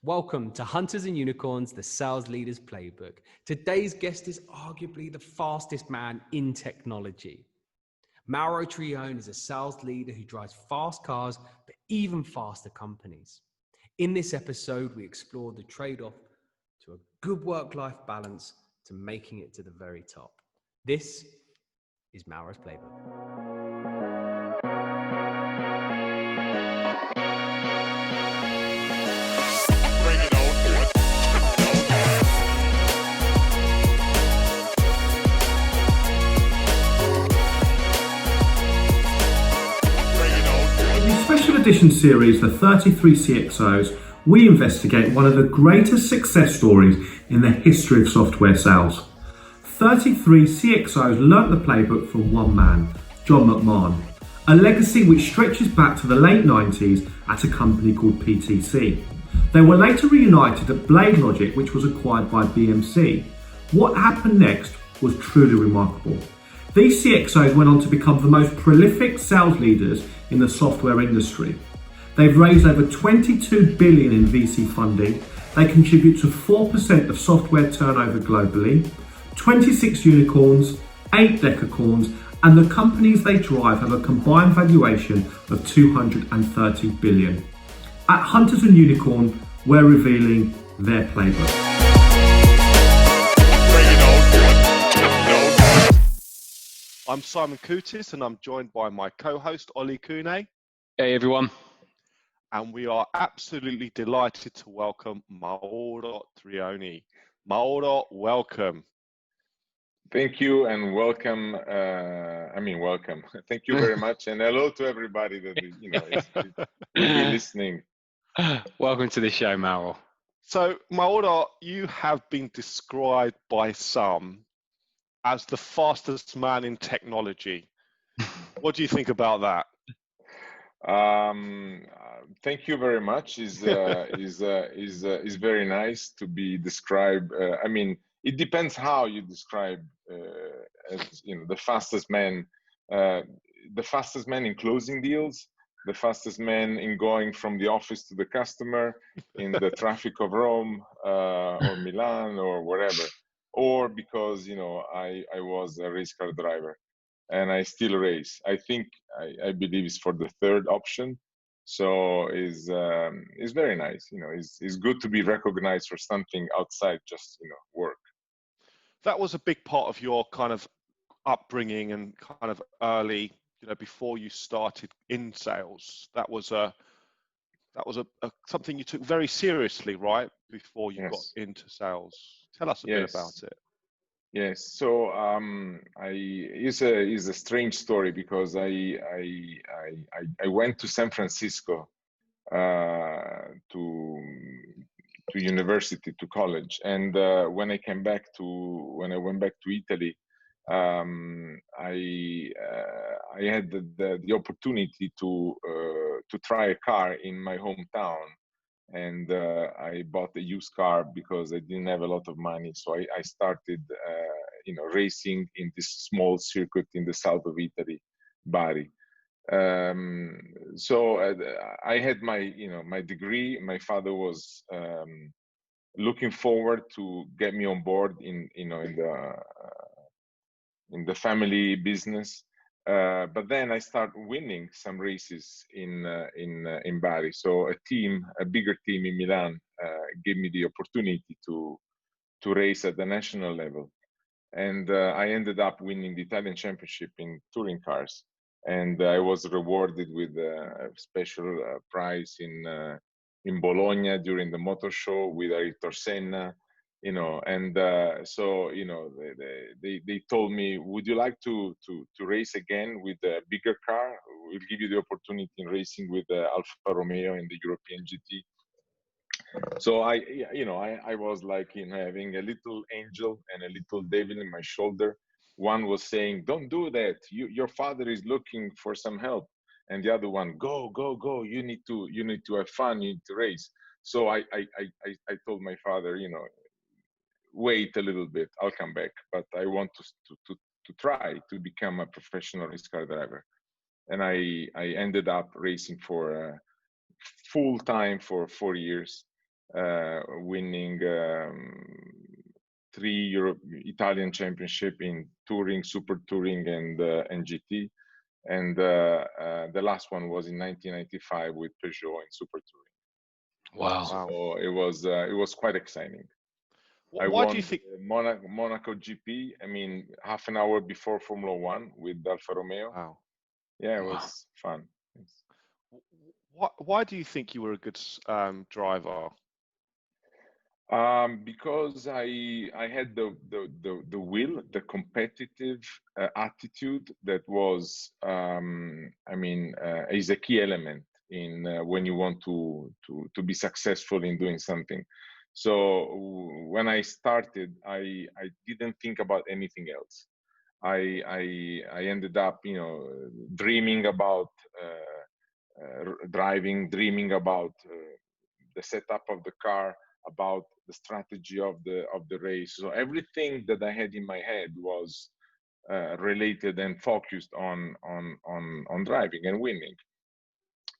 Welcome to Hunters and Unicorns, the Sales Leaders Playbook. Today's guest is arguably the fastest man in technology. Mauro Trione is a sales leader who drives fast cars, but even faster companies. In this episode, we explore the trade-off to a good work-life balance to making it to the very top. This is Mauro's Playbook. Special edition series, the 33 CxOs, we investigate one of the greatest success stories in the history of software sales. 33 CxOs learnt the playbook from one man, John McMahon, a legacy which stretches back to the late 90s at a company called PTC. They were later reunited at BladeLogic, which was acquired by BMC. What happened next was truly remarkable. These CxOs went on to become the most prolific sales leaders in the software industry. They've raised over 22 billion in VC funding. They contribute to 4% of software turnover globally, 26 unicorns, 8 decacorns, and the companies they drive have a combined valuation of 230 billion. At Hunters and Unicorn, we're revealing their playbook. I'm Simon Koutis and I'm joined by my co-host Ollie Kune. Hey everyone. And we are absolutely delighted to welcome Mauro Trione. Mauro, welcome. Thank you and welcome. Welcome. Thank you very much and hello to everybody that is listening. Welcome to the show, Mauro. So Mauro, you have been described by some as the fastest man in technology. What do you think about that? Thank you very much. Is very nice to be described. It depends how you describe as the fastest man. The fastest man in closing deals, the fastest man in going from the office to the customer, in the traffic of Rome or Milan or wherever. Or because I was a race car driver and I still race. I think I believe it's for the third option. So is very nice. It's good to be recognized for something outside just work. That was a big part of your kind of upbringing and kind of early, before you started in sales. That was something you took very seriously, right? Before you got into sales. Tell us a bit about it. Yes. So it's a strange story because I went to San Francisco to university, to college, and when I went back to Italy, I had the opportunity to try a car in my hometown. And I bought a used car because I didn't have a lot of money. So I started, racing in this small circuit in the south of Italy, Bari. So I had my degree. My father was looking forward to get me on board in the family business. But then I started winning some races in Bari. So a bigger team in Milan, gave me the opportunity to race at the national level, and I ended up winning the Italian championship in touring cars. And I was rewarded with a special prize in Bologna during the motor show with Ayrton Senna. So they told me, would you like to race again with a bigger car? We'll give you the opportunity in racing with Alfa Romeo in the European GT. So I was like having a little angel and a little devil in my shoulder. One was saying, don't do that, your father is looking for some help, and the other one, go, you need to have fun, you need to race. So I told my father, wait a little bit, I'll come back, but I want to try to become a professional race car driver. And I ended up racing for full time for 4 years. winning 3 Italian championship in touring, super touring, and GT. And the last one was in 1995 with Peugeot in super touring. Wow. So it was quite exciting. I Why won do you think? Monaco GP. I mean, half an hour before Formula One with Alfa Romeo. Wow. Yeah, it was fun. Why do you think you were a good driver? Because I had the will, the competitive attitude that was, is a key element in when you want to be successful in doing something. So when I started, I didn't think about anything else. I ended up, dreaming about driving, dreaming about the setup of the car, about the strategy of the race. So everything that I had in my head was related and focused on driving and winning.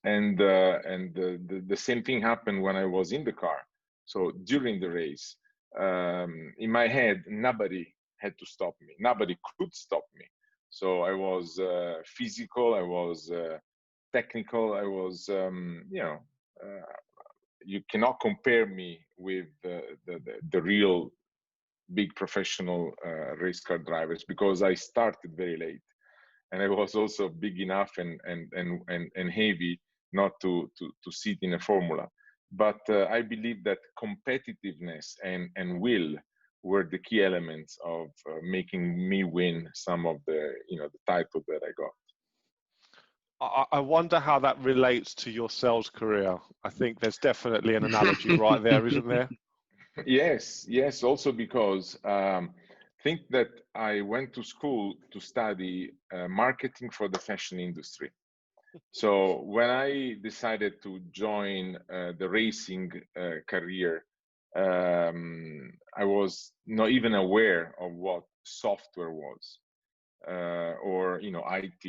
And the same thing happened when I was in the car. So during the race, in my head, nobody had to stop me. Nobody could stop me. So I was physical. I was technical. I was, you cannot compare me with the real big professional race car drivers, because I started very late, and I was also big enough and heavy not to sit in a formula. But I believe that competitiveness and will were the key elements of making me win some of the title that I got. I wonder how that relates to your sales career. I think there's definitely an analogy right there, isn't there? Yes. Also because think that I went to school to study marketing for the fashion industry. So when I decided to join the racing career, I was not even aware of what software was, or IT.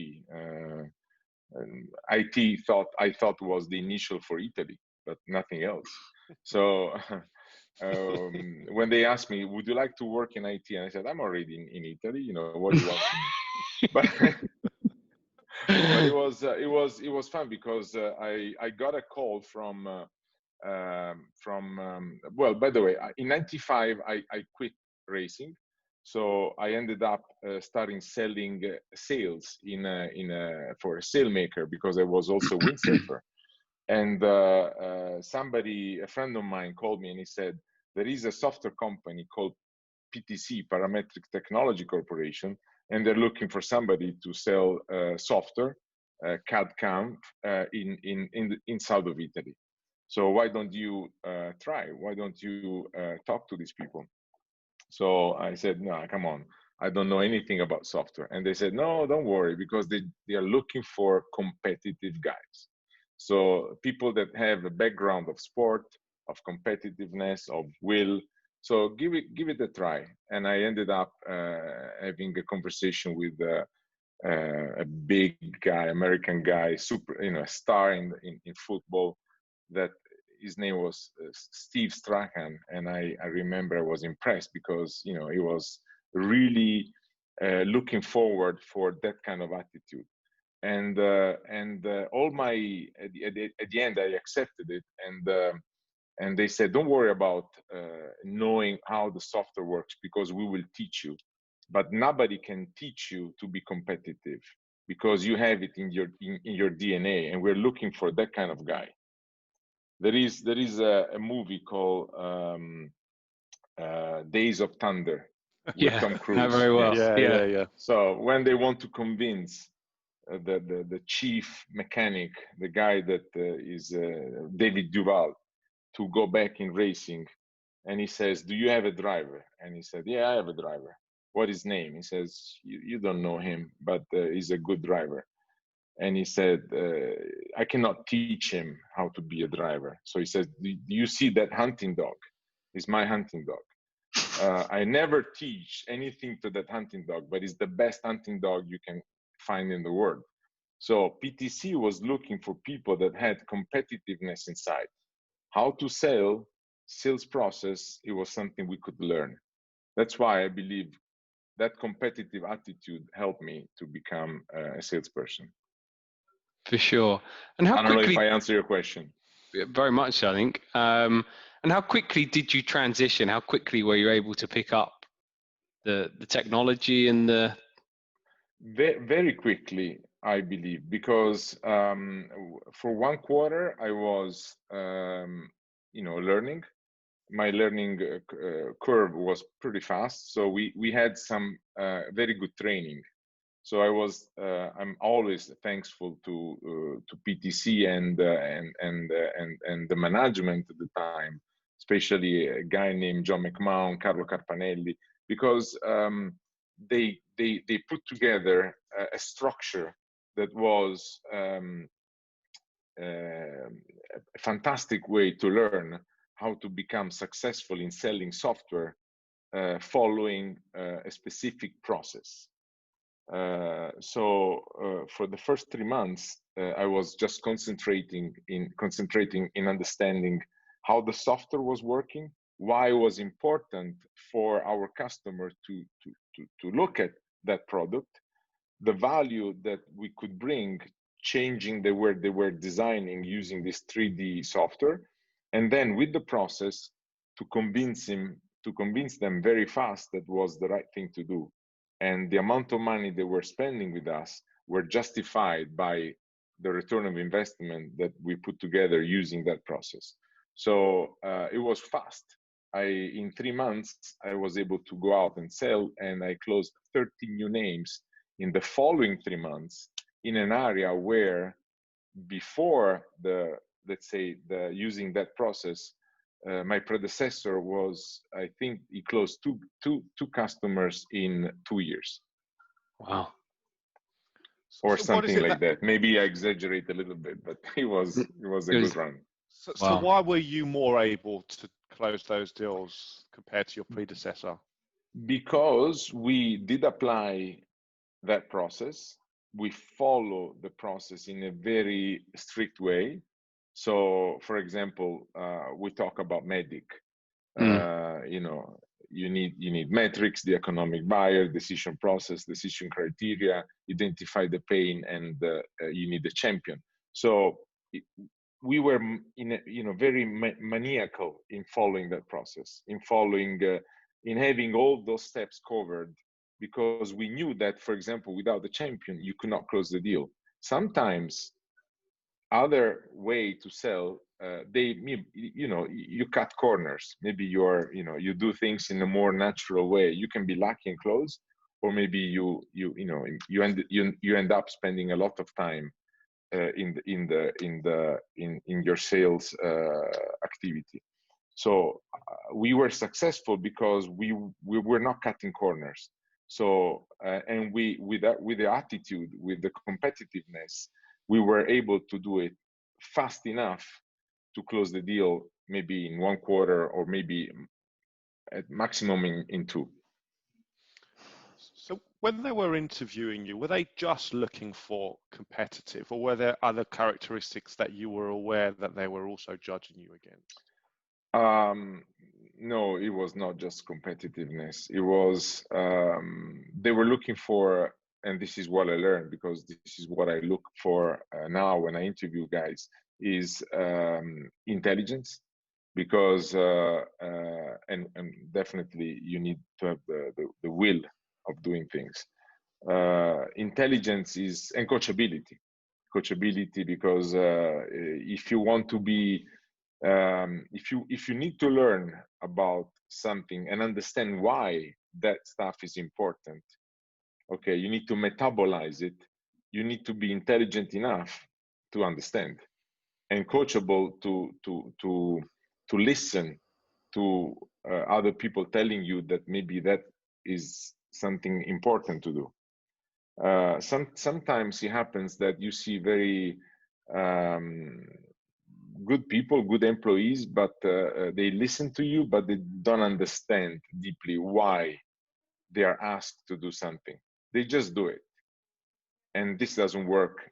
IT I thought was the initial for Italy, but nothing else. So when they asked me, "Would you like to work in IT?" and I said, "I'm already in Italy. What do you want from me?" But it was fun, because I got a call from well, by the way, in '95 I quit racing. So I ended up starting selling sales for a sailmaker, because I was also a windsurfer. And a friend of mine, called me and he said, there is a software company called PTC, Parametric Technology Corporation, and they're looking for somebody to sell software, CAD/CAM, in south of Italy. So why don't you try? Why don't you talk to these people? So I said, no, come on. I don't know anything about software. And they said, no, don't worry, because they are looking for competitive guys. So people that have a background of sport, of competitiveness, of will. So give it a try. And I ended up having a conversation with a big guy, American guy, a star in football, that his name was Steve Strachan, and I remember I was impressed, because he was really looking forward for that kind of attitude. And all my at the end I accepted it, and they said, don't worry about knowing how the software works, because we will teach you. But nobody can teach you to be competitive, because you have it in your DNA, and we're looking for that kind of guy. There is a movie called Days of Thunder with Tom Cruise. Very well. Yeah. So when they want to convince the chief mechanic, the guy that is David Duval, to go back in racing, and he says, do you have a driver? And he said, yeah, I have a driver. What is his name? He says, you don't know him, but he's a good driver. And he said, I cannot teach him how to be a driver. So he says, do you see that hunting dog? It's my hunting dog. I never teach anything to that hunting dog, but it's the best hunting dog you can find in the world. So PTC was looking for people that had competitiveness inside, how to sell sales process, it was something we could learn. That's why I believe that competitive attitude helped me to become a salesperson. For sure. And how I don't know if quickly? I answer your question. Very much, I think. And how quickly did you transition? How quickly were you able to pick up the technology and the? Very quickly, I believe, because for 1 quarter I was, learning. My learning curve was pretty fast, so we had some very good training. So I'm always thankful to PTC and the management at the time, especially a guy named John McMahon, Carlo Carpanelli, because they put together a structure that was a fantastic way to learn how to become successful in selling software following a specific process. So for the first 3 months, I was just concentrating in understanding how the software was working, why it was important for our customer to look at that product, the value that we could bring, changing the way they were designing using this 3D software, and then with the process to convince them very fast that was the right thing to do. And the amount of money they were spending with us were justified by the return of investment that we put together using that process. So it was fast. In 3 months, I was able to go out and sell, and I closed 30 new names in the following 3 months in an area where before using that process, my predecessor was, I think he closed two customers in 2 years. Wow. Or something like that. Maybe I exaggerate a little bit, but it was a good run. So why were you more able to close those deals compared to your predecessor? Because we did apply that process. We follow the process in a very strict way. So, for example, we talk about MEDDIC. You need metrics, the economic buyer, decision process, decision criteria, identify the pain, and you need a champion. So we were very maniacal in following that process, in having all those steps covered, because we knew that, for example, without the champion, you could not close the deal. Sometimes other way to sell, you cut corners. Maybe you do things in a more natural way. You can be lucky and close, or maybe you end up spending a lot of time in your sales activity. So we were successful because we were not cutting corners. So and with the attitude, with the competitiveness, we were able to do it fast enough to close the deal, maybe in 1 quarter, or maybe at maximum in 2. So when they were interviewing you, were they just looking for competitive, or were there other characteristics that you were aware that they were also judging you against? No, it was not just competitiveness. It was, they were looking for, and this is what I learned, because this is what I look for now when I interview guys, is intelligence, because and definitely you need to have the will of doing things. Intelligence is, and coachability, because if you want to be, if you need to learn about something and understand why that stuff is important, okay, you need to metabolize it. You need to be intelligent enough to understand, and coachable to listen to other people telling you that maybe that is something important to do. Sometimes it happens that you see very good people, good employees, but they listen to you, but they don't understand deeply why they are asked to do something. They just do it, and this doesn't work,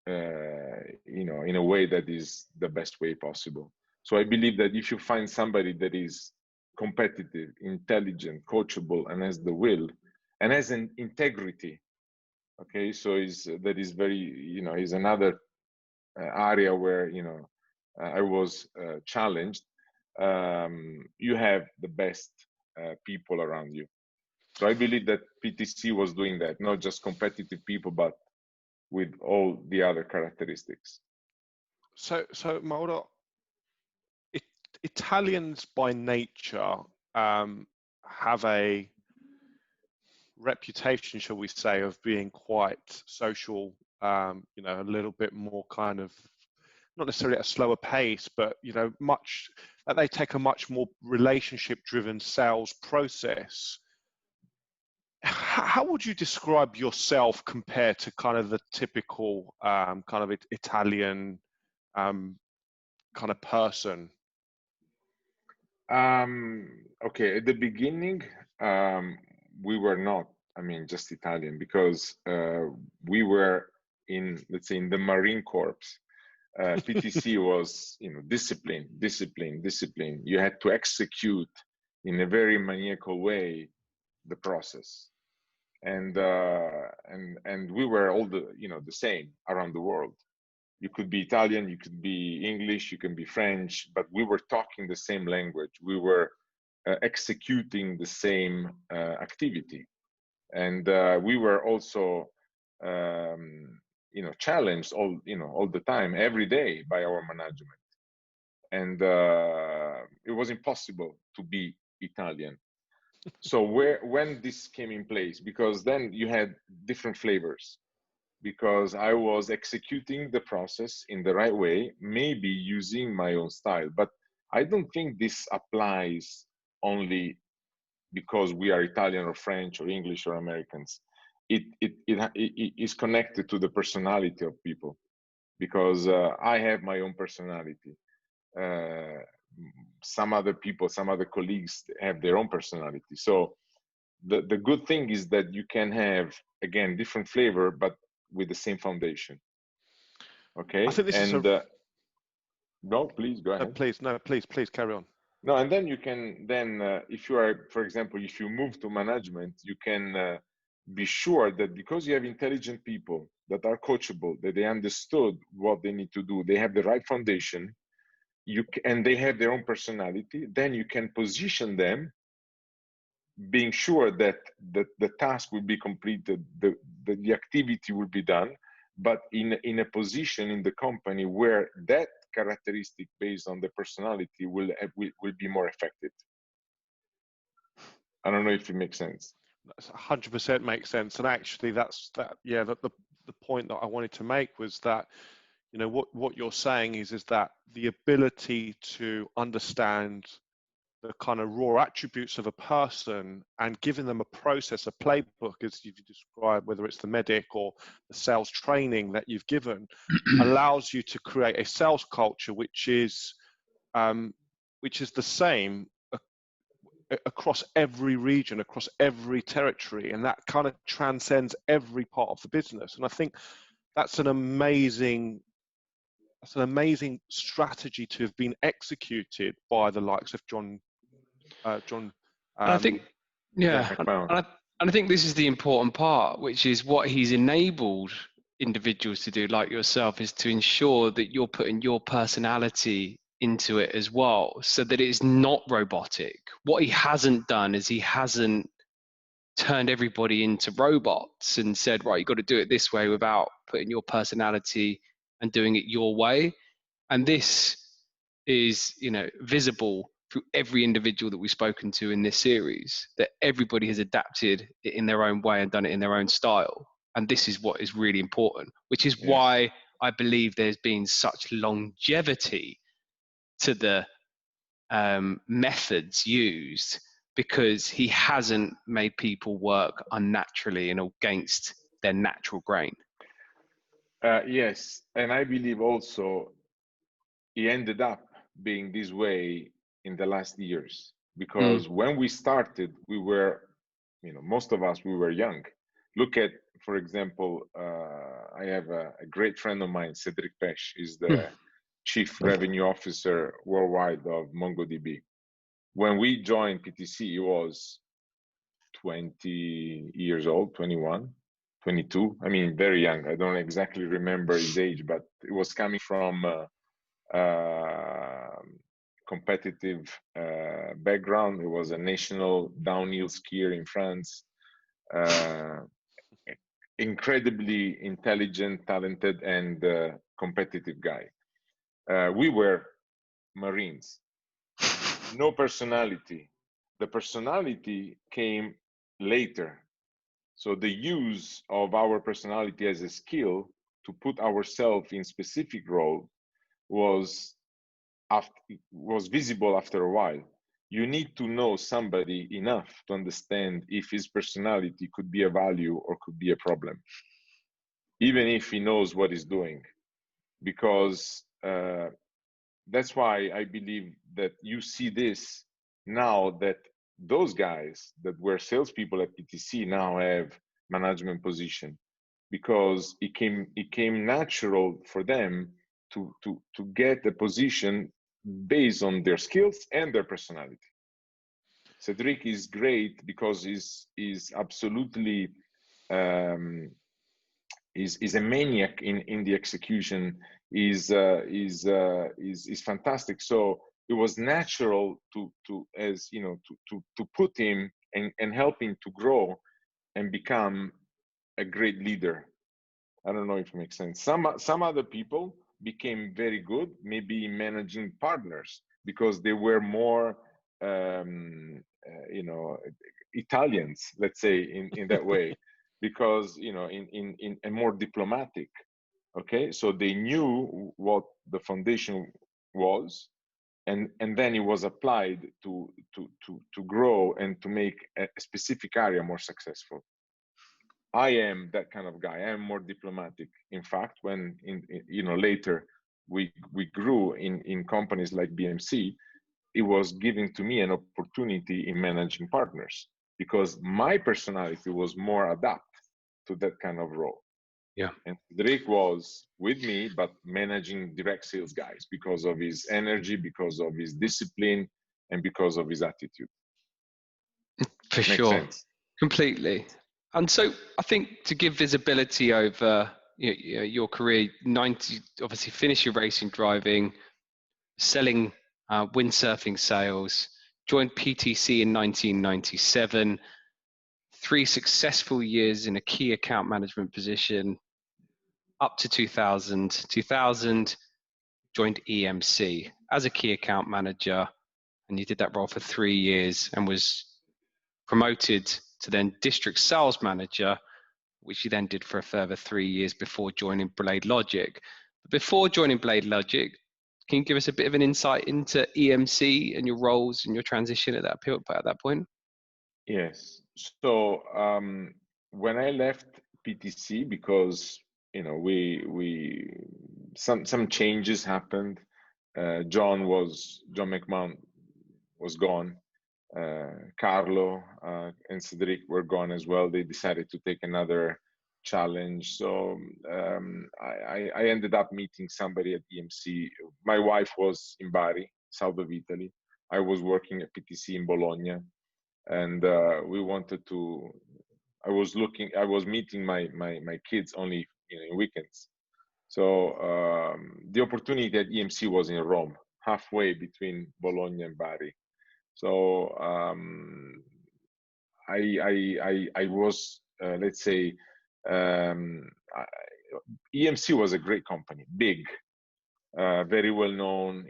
in a way that is the best way possible. So I believe that if you find somebody that is competitive, intelligent, coachable, and has the will, and has an integrity, okay, so that is very, is another area where, I was challenged. You have the best people around you. So I believe that PTC was doing that, not just competitive people, but with all the other characteristics. So Mauro, Italians by nature have a reputation, shall we say, of being quite social, a little bit more kind of, not necessarily at a slower pace, but, they take a much more relationship-driven sales process. How would you describe yourself compared to kind of the typical kind of Italian kind of person? Okay, at the beginning, we were not, just Italian, because we were let's say, in the Marine Corps. PTC was, discipline. You had to execute in a very maniacal way the process, and we were all the same around the world. You could be Italian, you could be English, you can be French, but we were talking the same language. We were executing the same activity, and we were also challenged all the time, every day, by our management. And it was impossible to be Italian. So when this came in place, because then you had different flavors, because I was executing the process in the right way, maybe using my own style. But I don't think this applies only because we are Italian or French or English or Americans. It is connected to the personality of people, because I have my own personality. Some other people, some other colleagues have their own personality. So the good thing is that you can have, again, different flavor, but with the same foundation. Okay. I think this is no, please go ahead. Please carry on. No, and then you can if you are, for example, if you move to management, you can be sure that because you have intelligent people that are coachable, that they understood what they need to do, they have the right foundation, and they have their own personality, then you can position them, being sure that the task will be completed, the activity will be done, but in a position in the company where that characteristic based on the personality will be more effective. I don't know if it makes sense. That's 100% makes sense. And actually the point that I wanted to make was that, what you're saying is that the ability to understand the kind of raw attributes of a person and giving them a process, a playbook, as you've described, whether it's the medic or the sales training that you've given, allows you to create a sales culture which is the same across every region, across every territory, and that kind of transcends every part of the business. And I think that's an amazing strategy to have been executed by the likes of John. I think, and I think this is the important part, which is what he's enabled individuals to do, like yourself, is to ensure that you're putting your personality into it as well, so that it's not robotic. What he hasn't done is he hasn't turned everybody into robots and said, right, you've got to do it this way, without putting your personality and doing it your way. And this is, visible through every individual that we've spoken to in this series, that everybody has adapted it in their own way and done it in their own style. And this is what is really important, which is why I believe there's been such longevity to the methods used, because he hasn't made people work unnaturally and against their natural grain. Yes, and I believe also he ended up being this way in the last years, because when we started, we were, most of us, we were young. Look at, for example, I have a great friend of mine, Cedric Pesch, is the chief revenue officer worldwide of MongoDB. When we joined PTC, he was 20 years old, 21, 22. I mean, very young. I don't exactly remember his age, but it was coming from competitive background. He was a national downhill skier in France. Incredibly intelligent, talented, and competitive guy. We were Marines. No personality. The personality came later. So the use of our personality as a skill to put ourselves in specific role was visible after a while. You need to know somebody enough to understand if his personality could be a value or could be a problem, even if he knows what he's doing. Because that's why I believe that you see this now, that those guys that were salespeople at PTC now have management position, because it came natural for them to get a position based on their skills and their personality. Cedric is great because he's absolutely is a maniac in the execution. Is fantastic. So it was natural to put him and help him to grow and become a great leader. I don't know if it makes sense. Some other people became very good, maybe managing partners, because they were more Italians, let's say, in that way, because in a more diplomatic. Okay, so they knew what the foundation was, and then it was applied to grow and to make a specific area more successful. I am that kind of guy. I am more diplomatic. In fact, when later we grew in companies like BMC, it was giving to me an opportunity in managing partners, because my personality was more adapt to that kind of role. Yeah. And Drake was with me, but managing direct sales guys because of his energy, because of his discipline, and because of his attitude. For sure. Makes sense. Completely. And so I think to give visibility over your career, obviously finish your racing driving, selling windsurfing sales, joined PTC in 1997, 3 successful years in a key account management position up to 2000. 2000, joined EMC as a key account manager, and you did that role for 3 years and was promoted to then district sales manager, which you then did for a further 3 years before joining BladeLogic. Before joining BladeLogic, can you give us a bit of an insight into EMC and your roles and your transition at that point? Yes. So when I left PTC, because some changes happened. John McMahon was gone. Carlo and Cedric were gone as well. They decided to take another challenge. So I ended up meeting somebody at EMC. My wife was in Bari, south of Italy. I was working at PTC in Bologna, and we wanted to. I was meeting my kids only in weekends. So the opportunity at EMC was in Rome, halfway between Bologna and Bari. So I was, let's say, EMC was a great company, big, very well known,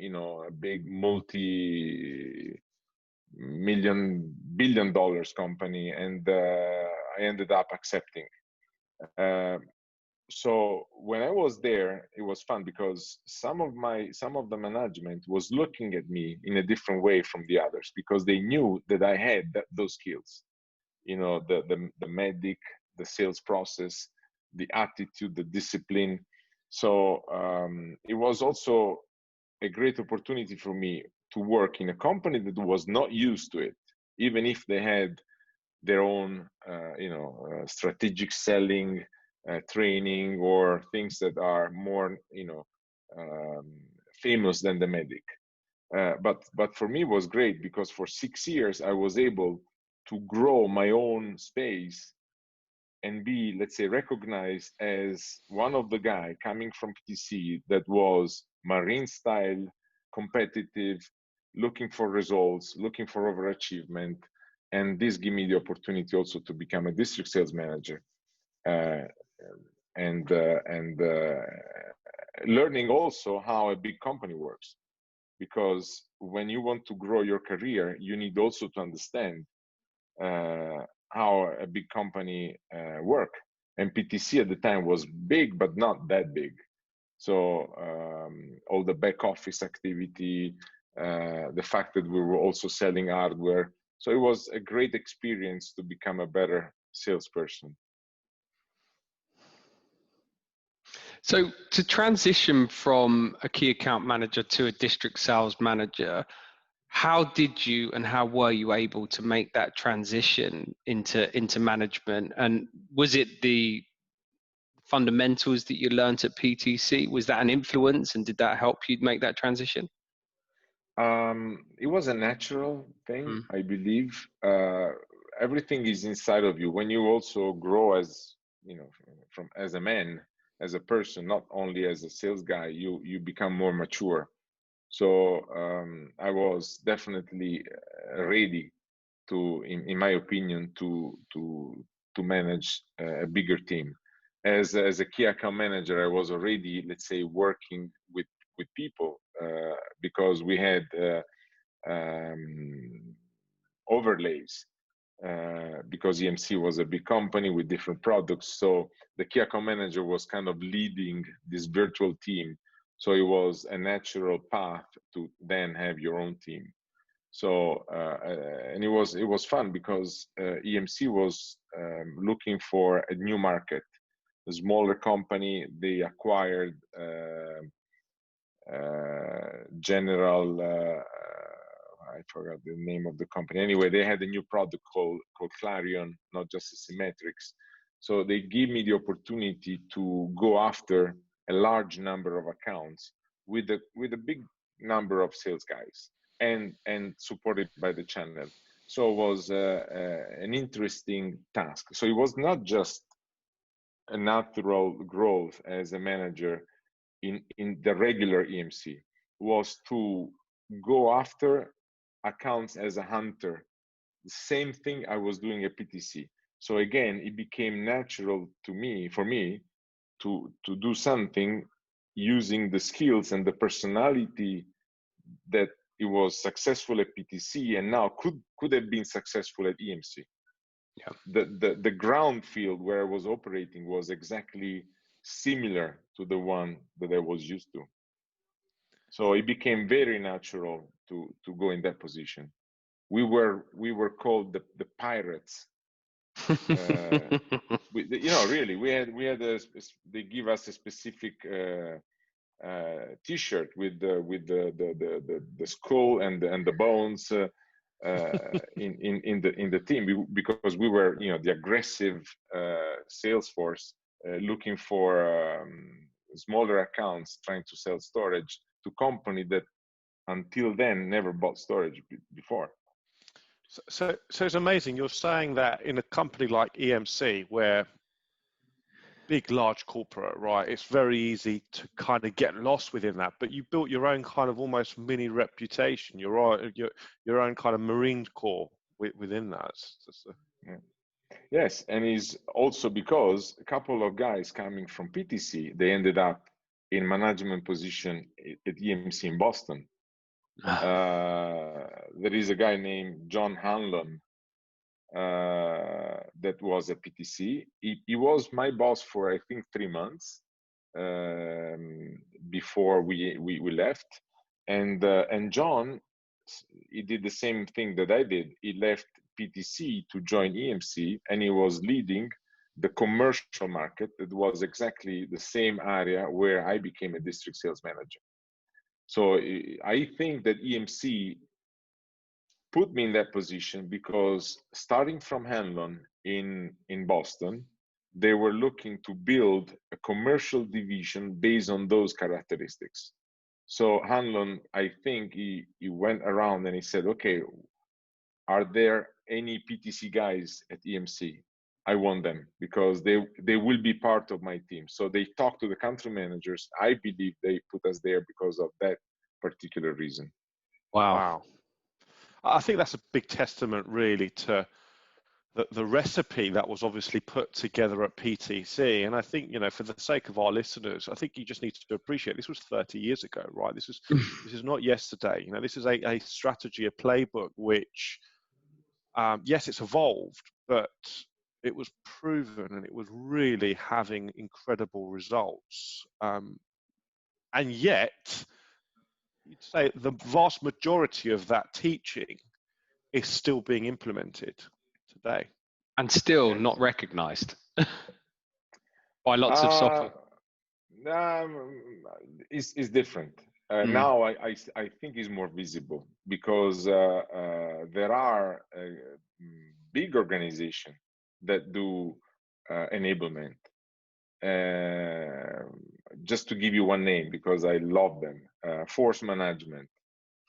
a big multi-billion dollars company, and I ended up accepting. So when I was there, it was fun because some of the management was looking at me in a different way from the others, because they knew that I had those skills, the medic, the sales process, the attitude, the discipline. So it was also a great opportunity for me to work in a company that was not used to it, even if they had their own, strategic selling, training, or things that are more, famous than the medic. But for me it was great because for 6 years I was able to grow my own space and be, let's say, recognized as one of the guy coming from PTC that was marine style, competitive, looking for results, looking for overachievement. And this gave me the opportunity also to become a district sales manager, and learning also how a big company works. Because when you want to grow your career, you need also to understand how a big company work. And PTC at the time was big, but not that big. So all the back office activity, the fact that we were also selling hardware. So it was a great experience to become a better salesperson. So to transition from a key account manager to a district sales manager, how did you and how were you able to make that transition into management? And was it the fundamentals that you learned at PTC? Was that an influence, and did that help you make that transition? It was a natural thing, I believe. Everything is inside of you. When you also grow as, you know, as a man, as a person, not only as a sales guy, you become more mature. So I was definitely ready to, in my opinion, to manage a bigger team. As a key account manager, I was already, let's say, working with people because we had overlays because EMC was a big company with different products. So the key account manager was kind of leading this virtual team. So it was a natural path to then have your own team. So and it was fun because EMC was looking for a new market, a smaller company. They acquired General. I forgot the name of the company. Anyway, they had a new product called Clarion, not just a Symmetrics. So they gave me the opportunity to go after a large number of accounts with a big number of sales guys and supported by the channel. So it was an interesting task. So it was not just a natural growth as a manager in the regular EMC. It was to go after accounts as a hunter. The same thing I was doing at PTC. So again, it became natural for me to do something using the skills and the personality that it was successful at PTC and now could have been successful at EMC. Yeah. The ground field where I was operating was exactly similar to the one that I was used to. So it became very natural to go in that position. We were called the pirates. Really, we had they give us a specific T-shirt with the skull and the bones in the team because we were the aggressive sales force looking for smaller accounts trying to sell storage to company that until then never bought storage before. So it's amazing. You're saying that in a company like EMC, where big, large corporate, right, it's very easy to kind of get lost within that. But you built your own kind of almost mini reputation, your own kind of Marine Corps within that. Yeah. Yes, and it's also because a couple of guys coming from PTC, they ended up in management position at EMC in Boston. There is a guy named John Hanlon that was at PTC. He was my boss for I think 3 months before we left, and John, he did the same thing that I did. He left PTC to join EMC, and he was leading the commercial market. That was exactly the same area where I became a district sales manager. So I think that EMC put me in that position because starting from Hanlon in Boston, they were looking to build a commercial division based on those characteristics. So Hanlon, I think he went around and he said, okay, are there any PTC guys at EMC? I want them because they will be part of my team. So they talked to the country managers. I believe they put us there because of that particular reason. Wow. I think that's a big testament really to the recipe that was obviously put together at PTC. And I think, you know, for the sake of our listeners, I think you just need to appreciate this was 30 years ago, right? This is not yesterday. You know, this is a strategy, a playbook, which, yes, it's evolved, but it was proven and it was really having incredible results. And yet, you'd say the vast majority of that teaching is still being implemented today. And still not recognized by lots of software. It's different. Now I think it's more visible because there are big organizations that do enablement. Just to give you one name, because I love them, Force Management.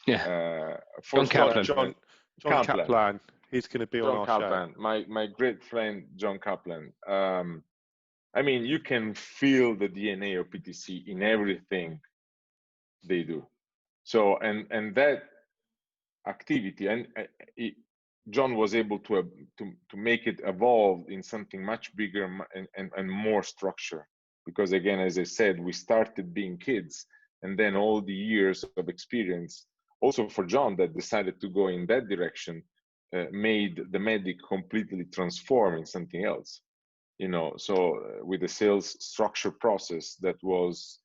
Yeah. John Kaplan. He's going to be on our show. My great friend, John Kaplan. I mean, you can feel the DNA of PTC in everything they do. So, and that activity, and John was able to make it evolve in something much bigger and more structure. Because again, as I said, we started being kids, and then all the years of experience, also for John that decided to go in that direction, made the medic completely transform in something else. You know, so with the sales structure process that was,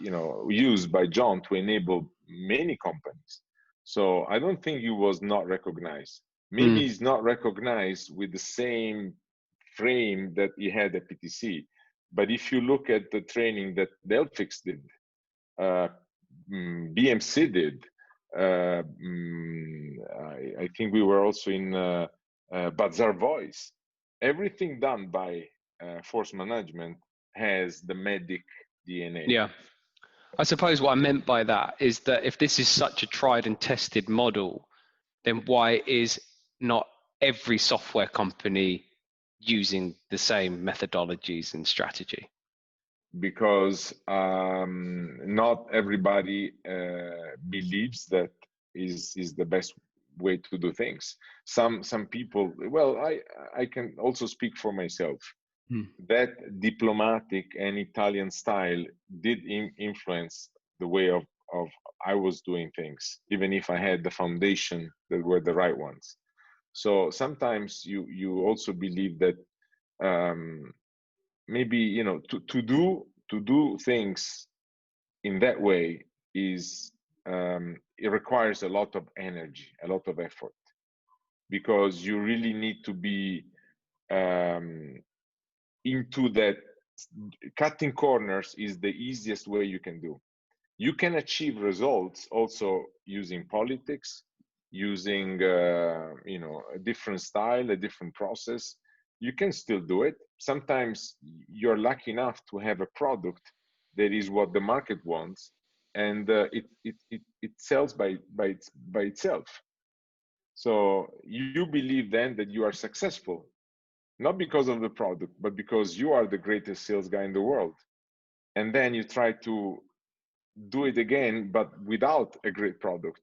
you know, used by John to enable many companies. So I don't think he was not recognized. Maybe he's not recognized with the same frame that he had at PTC. But if you look at the training that Delphix did, BMC did, I think we were also in Bazaarvoice. Everything done by Force Management has the medic DNA. Yeah. I suppose what I meant by that is that if this is such a tried and tested model, then why is not every software company using the same methodologies and strategy? Because not everybody believes that is the best way to do things. Some people, well, I can also speak for myself. That diplomatic and Italian style did influence the way of I was doing things, even if I had the foundation that were the right ones. So sometimes you also believe that maybe, you know, to do things in that way is it requires a lot of energy, a lot of effort, because you really need to be into that. Cutting corners is the easiest way you can do. You can achieve results also using politics, using you know, a different style, a different process. You can still do it. Sometimes you're lucky enough to have a product that is what the market wants, and it sells by itself. So you believe then that you are successful, not because of the product, but because you are the greatest sales guy in the world. And then you try to do it again, but without a great product.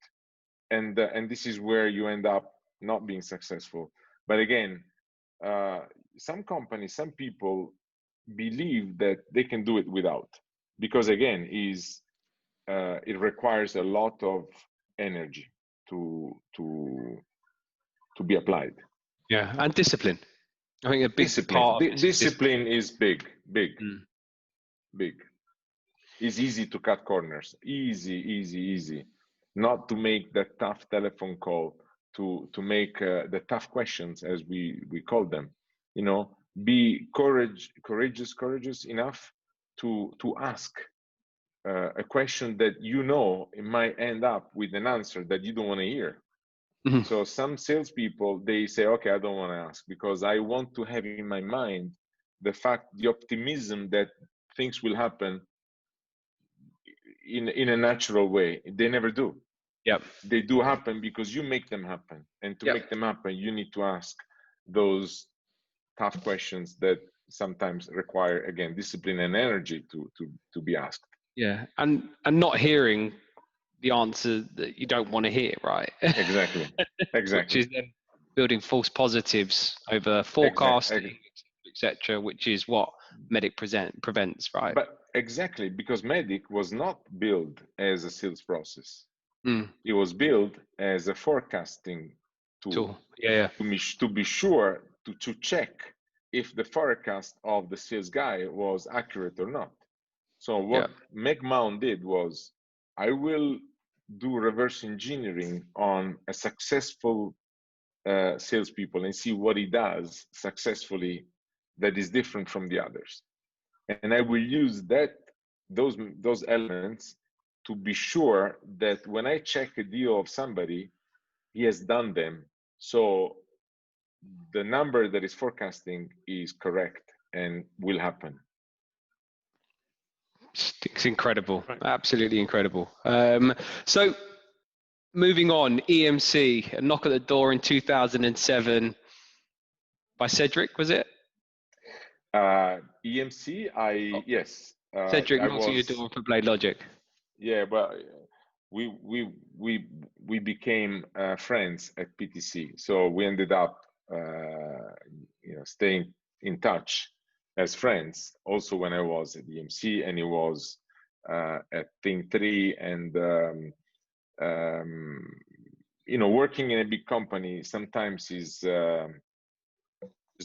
And this is where you end up not being successful. But again, some companies, some people believe that they can do it without, because again, it requires a lot of energy to be applied. Yeah, and discipline. I think a big discipline. part of discipline is big. It's easy to cut corners. Easy. Not to make that tough telephone call, to make the tough questions, as we call them. You know, be courageous enough to ask a question that, you know, it might end up with an answer that you don't want to hear. So some salespeople, they say, okay, I don't want to ask, because I want to have in my mind the optimism that things will happen in a natural way. They never do. Yep. They do happen because you make them happen, and to make them happen, you need to ask those tough questions that sometimes require, again, discipline and energy to be asked. Yeah, and not hearing the answer that you don't want to hear, right? Exactly. Which is then building false positives over forecasting, etc., which is what Medic prevents, right? But exactly, because Medic was not built as a sales process. It was built as a forecasting tool. Yeah. To be sure to check if the forecast of the sales guy was accurate or not. So what McMahon did was, I will do reverse engineering on a successful salespeople and see what he does successfully that is different from the others, and I will use those elements to be sure that when I check a deal of somebody, he has done them, so the number that is forecasting is correct and will happen. It's incredible, absolutely incredible. So moving on, EMC, a knock at the door in 2007 by Cedric, was it? EMC, yes. Cedric knocks on your door for BladeLogic. Yeah, but we became friends at PTC, so we ended up staying in touch as friends. Also, when I was at EMC and he was at Think3, and working in a big company sometimes is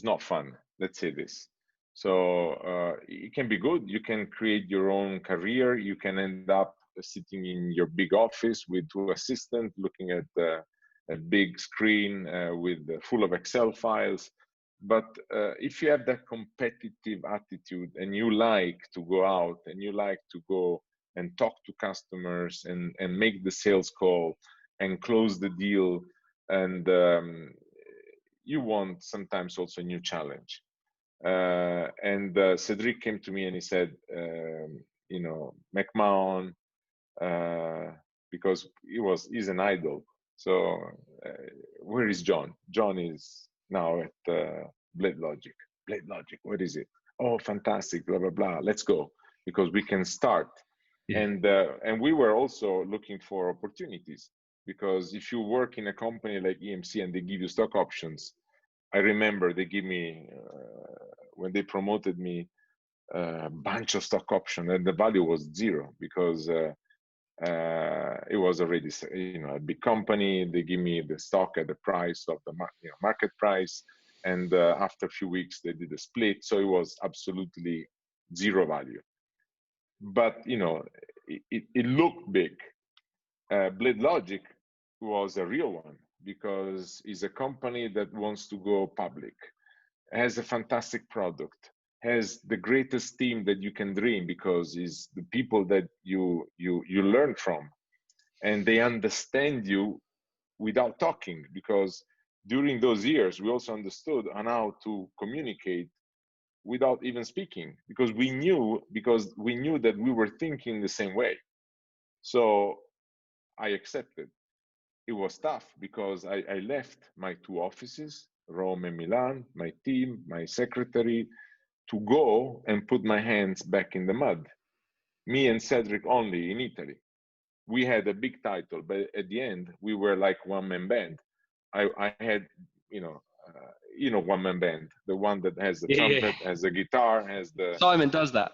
not fun. Let's say this. So it can be good. You can create your own career. You can end up sitting in your big office with 2 assistants, looking at a big screen with full of Excel files. But if you have that competitive attitude and you like to go out and you like to go and talk to customers and make the sales call and close the deal, and you want sometimes also a new challenge. And Cedric came to me and he said, McMahon, because he's an idol. So where is John? John is now at BladeLogic. BladeLogic, what is it? Oh, fantastic, blah, blah, blah. Let's go, because we can start. Yeah. And we were also looking for opportunities, because if you work in a company like EMC and they give you stock options, I remember they give me, when they promoted me, a bunch of stock options, and the value was 0, because it was already a big company. They give me the stock at the price of the market price, and after a few weeks they did a split, so it was absolutely 0 value. But it looked big. BladeLogic was a real one, because it's a company that wants to go public, has a fantastic product, has the greatest team that you can dream, because it's the people that you learn from, and they understand you without talking, because during those years we also understood on how to communicate without even speaking, because we knew that we were thinking the same way. So I accepted. It was tough, because I left my 2 offices, Rome and Milan, my team, my secretary, to go and put my hands back in the mud. Me and Cedric only in Italy. We had a big title, but at the end we were like one-man band. I had, one-man band, the one that has the trumpet, has the guitar, has the. Simon does that.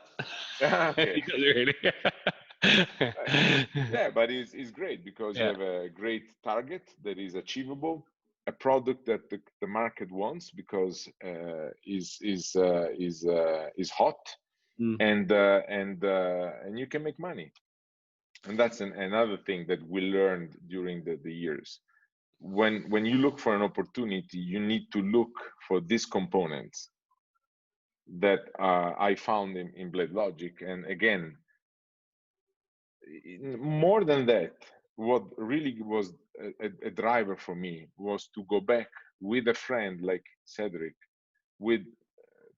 Okay. Really. Yeah, but it's great, because you have a great target that is achievable, a product that the market wants, because is hot, and you can make money. And that's another thing that we learned during the years. When you look for an opportunity, you need to look for these components that I found in BladeLogic. And again, more than that, what really was a driver for me was to go back with a friend like Cedric, with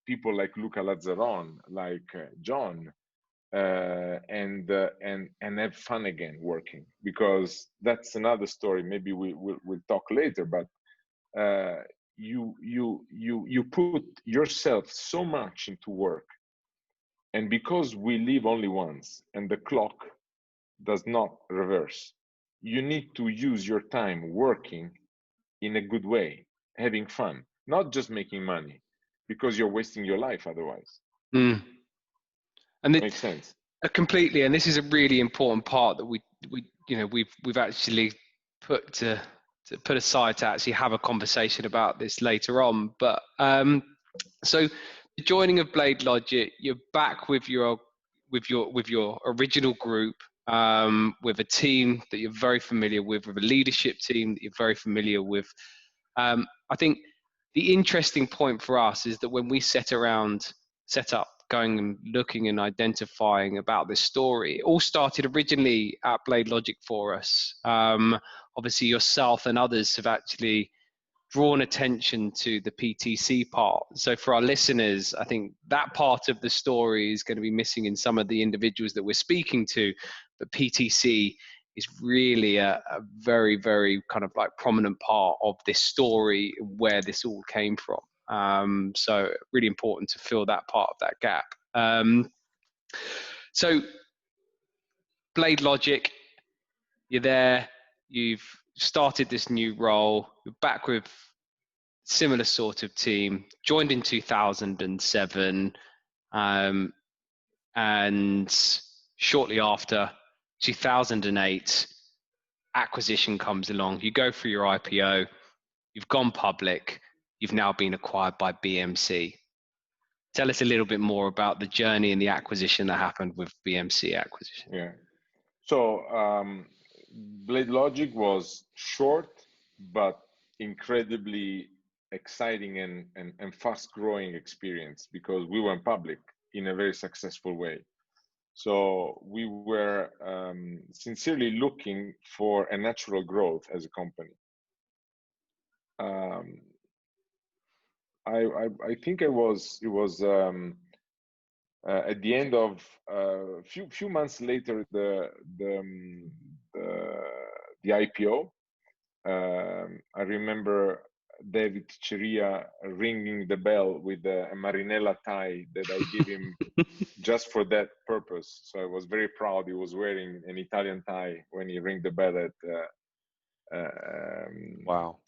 people like Luca Lazzaron, like John, and have fun again working, because that's another story. Maybe we'll talk later, but you put yourself so much into work, and because we live only once and the clock does not reverse, you need to use your time working in a good way, having fun, not just making money, because you're wasting your life otherwise. And it makes sense. Completely, and this is a really important part that we've actually put aside to actually have a conversation about this later on. But so the joining of BladeLogic, you're back with your original group, with a team that you're very familiar with a leadership team that you're very familiar with. I think the interesting point for us is that when we set up going and looking and identifying about this story, it all started originally at BladeLogic for us. Obviously yourself and others have actually drawn attention to the PTC part. So for our listeners, I think that part of the story is going to be missing in some of the individuals that we're speaking to, but PTC is really a very, very kind of like prominent part of this story, where this all came from. So really important to fill that part of that gap. So BladeLogic, you're there, you've started this new role, you're back with similar sort of team, joined in 2007, and shortly after, 2008, acquisition comes along. You go through your IPO, you've gone public, you've now been acquired by BMC. Tell us a little bit more about the journey and the acquisition that happened with BMC acquisition. Yeah. So BladeLogic was short, but incredibly exciting and fast-growing experience, because we went public in a very successful way. So we were sincerely looking for a natural growth as a company. I think it was at the end of few months later, the IPO. I remember David Ceria ringing the bell with a Marinella tie that I gave him just for that purpose. So I was very proud. He was wearing an Italian tie when he rang the bell at wow,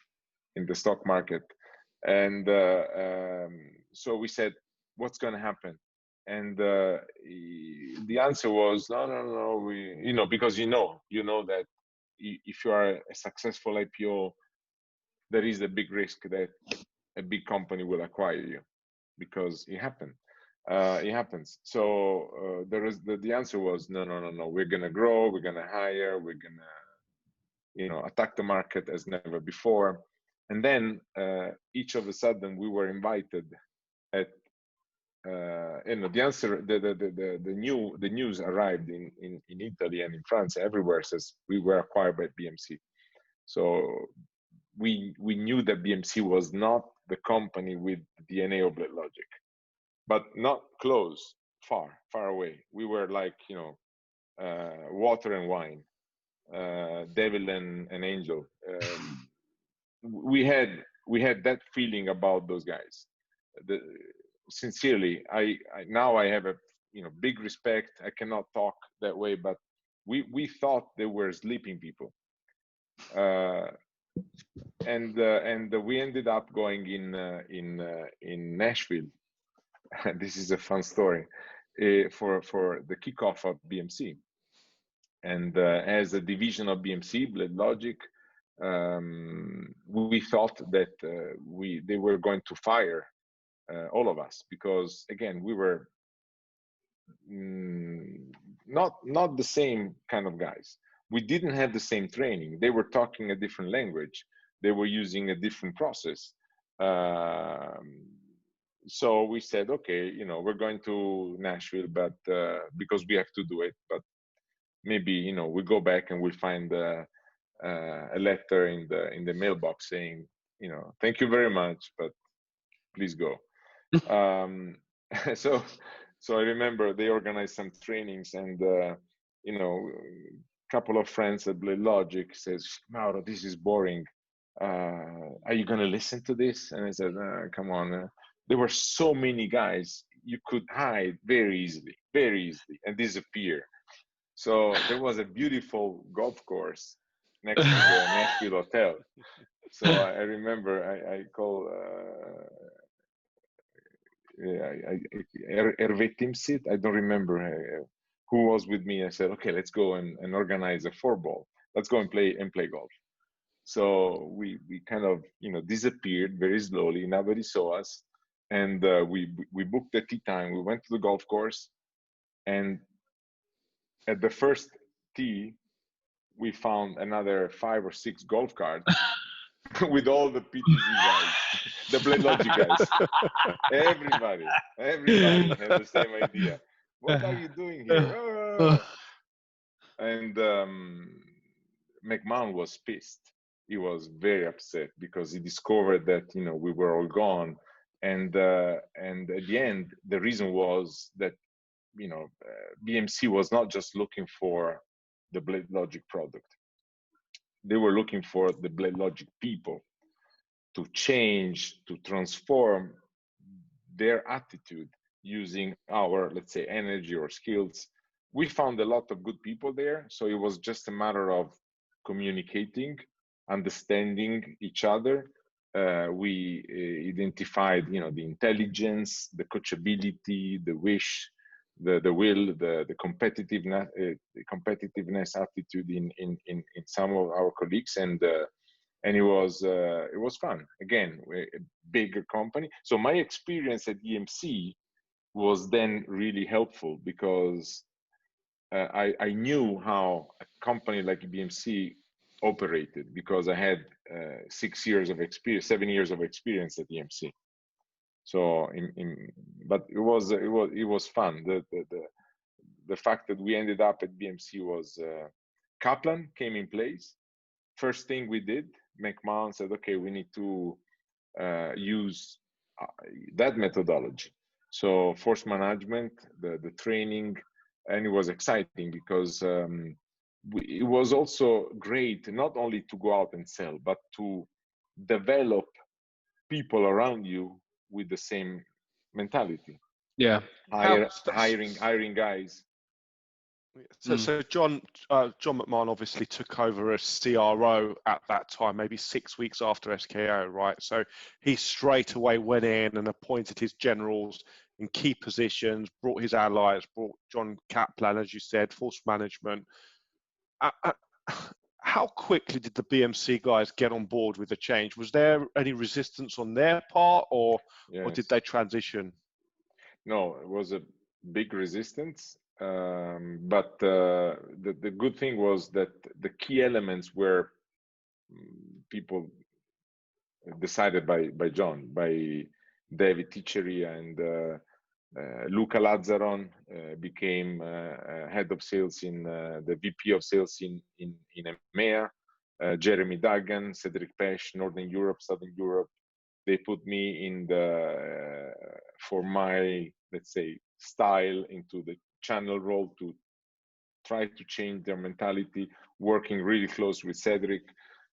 in the stock market. And so we said, what's going to happen? And the answer was, no. Because you know that if you are a successful IPO, there is a big risk that a big company will acquire you, because it happened. It happens. So the answer was no. We're gonna grow. We're gonna hire. We're gonna attack the market as never before. And then each of a sudden we were invited at the answer. The news arrived in Italy and in France. Everywhere says we were acquired by BMC. So we knew that BMC was not the company with the DNA of BladeLogic, but not close, far away. We were like water and wine, devil and angel. We had that feeling about those guys. Sincerely, I now I have a big respect. I cannot talk that way, but we thought they were sleeping people. And we ended up going in Nashville. This is a fun story for the kickoff of BMC, and as a division of BMC, BladeLogic, we thought that they were going to fire all of us, because again we were not the same kind of guys. We didn't have the same training. They were talking a different language. They were using a different process. So we said, okay, we're going to Nashville, but because we have to do it. But maybe we go back and we'll find a letter in the mailbox saying, thank you very much, but please go. So So I remember they organized some trainings, and you know, a couple of friends at BladeLogic says, Mauro, this is boring. Are you gonna listen to this? And I said, come on. There were so many guys you could hide very easily, and disappear. So there was a beautiful golf course next to the Nashville Hotel. So I remember I called RVP Sales. I don't remember who was with me. I said, okay, let's go and organize a 4-ball. Let's go and play golf. So we kind of, you know, disappeared very slowly. Nobody saw us, and we booked a tee time. We went to the golf course, and at the first tee, we found another 5 or 6 golf carts with all the PTZ guys, the BladeLogic guys. Everybody had the same idea. What are you doing here? Oh. And McMahon was pissed. He was very upset because he discovered that, you know, we were all gone. And at the end, the reason was that, you know, BMC was not just looking for the BladeLogic product. They were looking for the BladeLogic people to change, to transform their attitude using our, let's say, energy or skills. We found a lot of good people there, so it was just a matter of communicating, understanding each other. We identified, you know, the intelligence, the coachability, the wish, the will, the competitiveness attitude in some of our colleagues, and it was fun. Again, a bigger company. So my experience at EMC was then really helpful because I knew how a company like BMC operated because I had 6 years of experience, 7 years of experience at EMC. So, but it was fun. The fact that we ended up at BMC was Kaplan came in place. First thing we did, McMahon said, okay, we need to use that methodology. So force management, the training, and it was exciting because it was also great not only to go out and sell, but to develop people around you with the same mentality. Yeah, hiring guys. So John McMahon obviously took over as CRO at that time, maybe 6 weeks after SKO, right? So he straight away went in and appointed his generals in key positions, brought his allies, brought John Kaplan, as you said, force management. How quickly did the BMC guys get on board with the change? Was there any resistance on their part, or did they transition? No, it was a big resistance. But the good thing was that the key elements were people decided by John, by David Ticceria, and Luca Lazzaron became head of sales in the VP of sales in EMEA. Jeremy Duggan, Cedric Pesch, Northern Europe, Southern Europe. They put me in for my, let's say, style into the channel role to try to change their mentality, working really close with Cedric.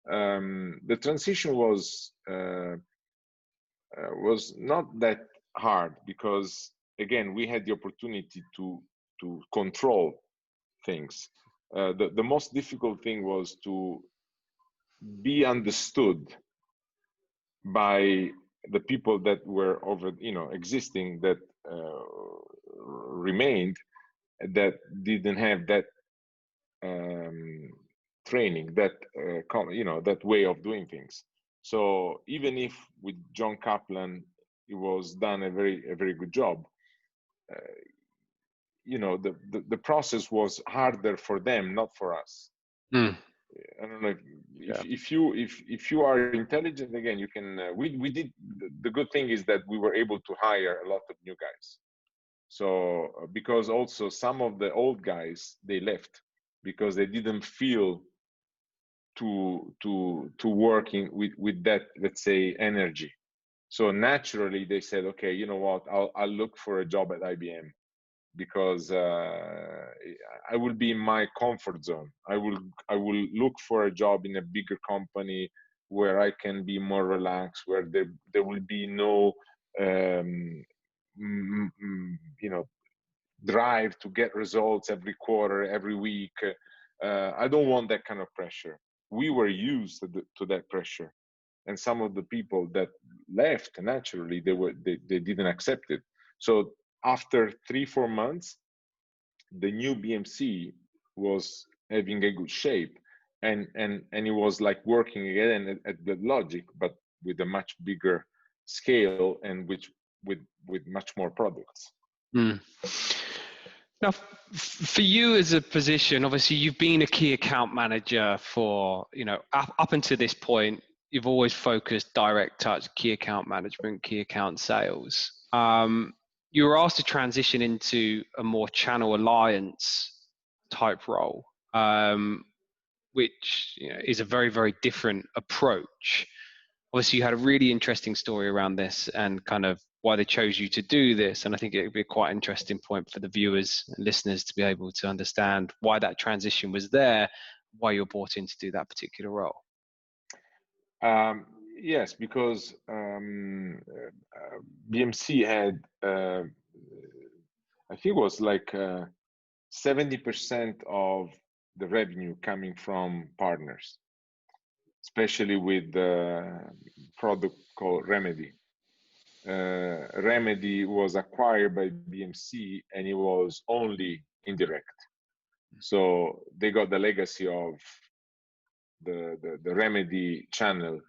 The transition was not that hard because, again, we had the opportunity to control things. The most difficult thing was to be understood by the people that were existing, that remained, that didn't have that training, that that way of doing things. So even if with John Kaplan it was done a very good job, the process was harder for them, not for us. I don't know if you are intelligent, again, you can. We did. The good thing is that we were able to hire a lot of new guys. So because also some of the old guys, they left because they didn't feel to working with that, let's say, energy. So naturally they said, okay, you know what, I'll look for a job at IBM. because I will be in my comfort zone. I will look for a job in a bigger company where I can be more relaxed, where there will be no drive to get results every quarter, every week. I don't want that kind of pressure. We were used to that pressure, and some of the people that left naturally, they didn't accept it. So after 3-4 months, the new BMC was having a good shape, and it was like working again at BladeLogic, but with a much bigger scale and with much more products. Now, for you as a position, obviously you've been a key account manager for, up until this point. You've always focused direct touch, key account management, key account sales. You were asked to transition into a more channel alliance type role, which is a very, very different approach. Obviously, you had a really interesting story around this and kind of why they chose you to do this. And I think it would be a quite interesting point for the viewers and listeners to be able to understand why that transition was there, why you're brought in to do that particular role. Yes, because BMC had, I think it was like 70% of the revenue coming from partners, especially with the product called Remedy. Remedy was acquired by BMC and it was only indirect. So they got the legacy of the Remedy channel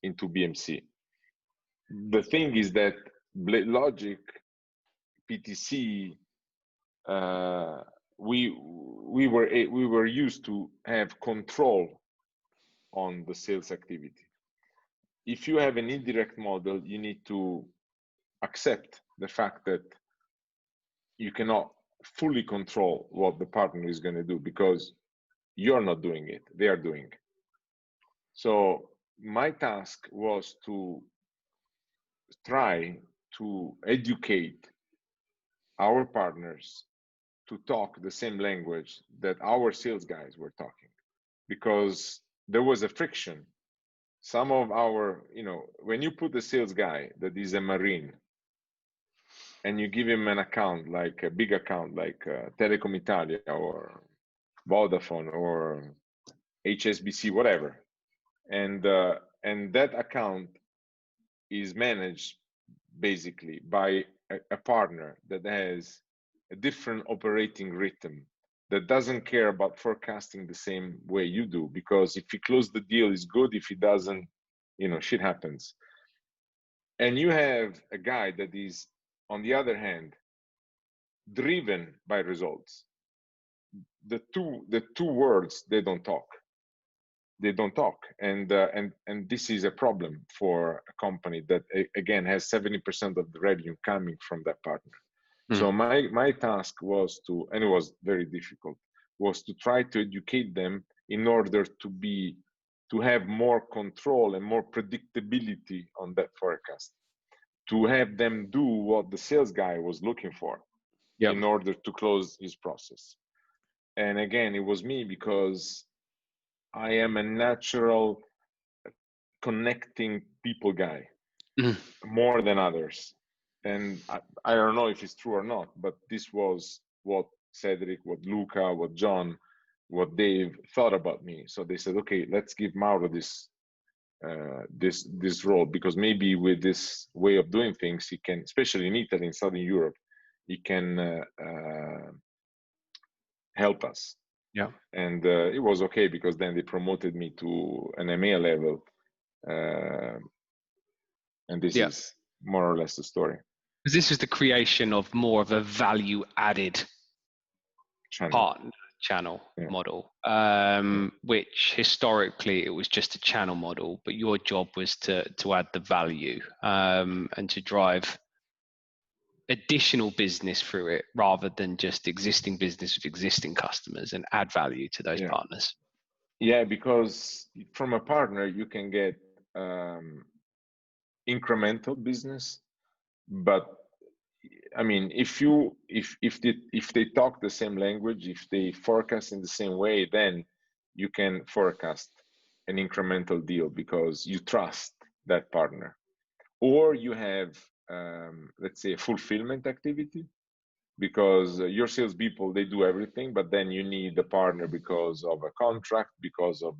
into BMC. The thing is that BladeLogic, PTC, we were used to have control on the sales activity. If you have an indirect model, you need to accept the fact that you cannot fully control what the partner is going to do because you're not doing it, they are doing. So my task was to try to educate our partners to talk the same language that our sales guys were talking, because there was a friction. Some of our, when you put a sales guy that is a Marine and you give him an account, like a big account, like Telecom Italia or Vodafone or HSBC, whatever, and that account is managed basically by a partner that has a different operating rhythm, that doesn't care about forecasting the same way you do, because if he closes the deal, is good. If he doesn't, shit happens. And you have a guy that is, on the other hand, driven by results. The two words, they don't talk. And this is a problem for a company that again has 70% of the revenue coming from that partner. So my task was to, and it was very difficult, was to try to educate them in order to have more control and more predictability on that forecast, to have them do what the sales guy was looking for in order to close his process. And again, it was me, because I am a natural connecting people guy more than others. And I don't know if it's true or not, but this was what Cedric, what Luca, what John, what Dave thought about me. So they said, okay, let's give Mauro this role, because maybe with this way of doing things, he can, especially in Italy, in Southern Europe, he can help us. Yeah. And it was okay, because then they promoted me to an EMEA level. And this is more or less the story. Because this is the creation of more of a value-added partner channel model, which historically it was just a channel model, but your job was to add the value and to drive additional business through it, rather than just existing business with existing customers, and add value to those partners. Yeah, because from a partner you can get incremental business, but I mean, if they talk the same language, if they forecast in the same way, then you can forecast an incremental deal because you trust that partner. Or you have, let's say, a fulfillment activity, because your salespeople, they do everything, but then you need a partner because of a contract, because of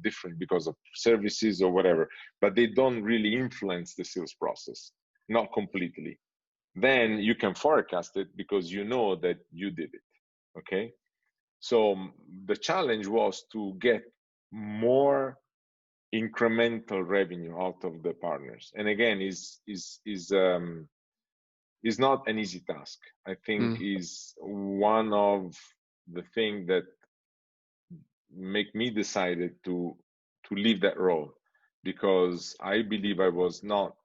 services or whatever, but they don't really influence the sales process, not completely. Then you can forecast it because you know that you did it. Okay. So the challenge was to get more incremental revenue out of the partners. And again, is not an easy task. I think is one of the things that make me decided to leave that role, because I believe I was not,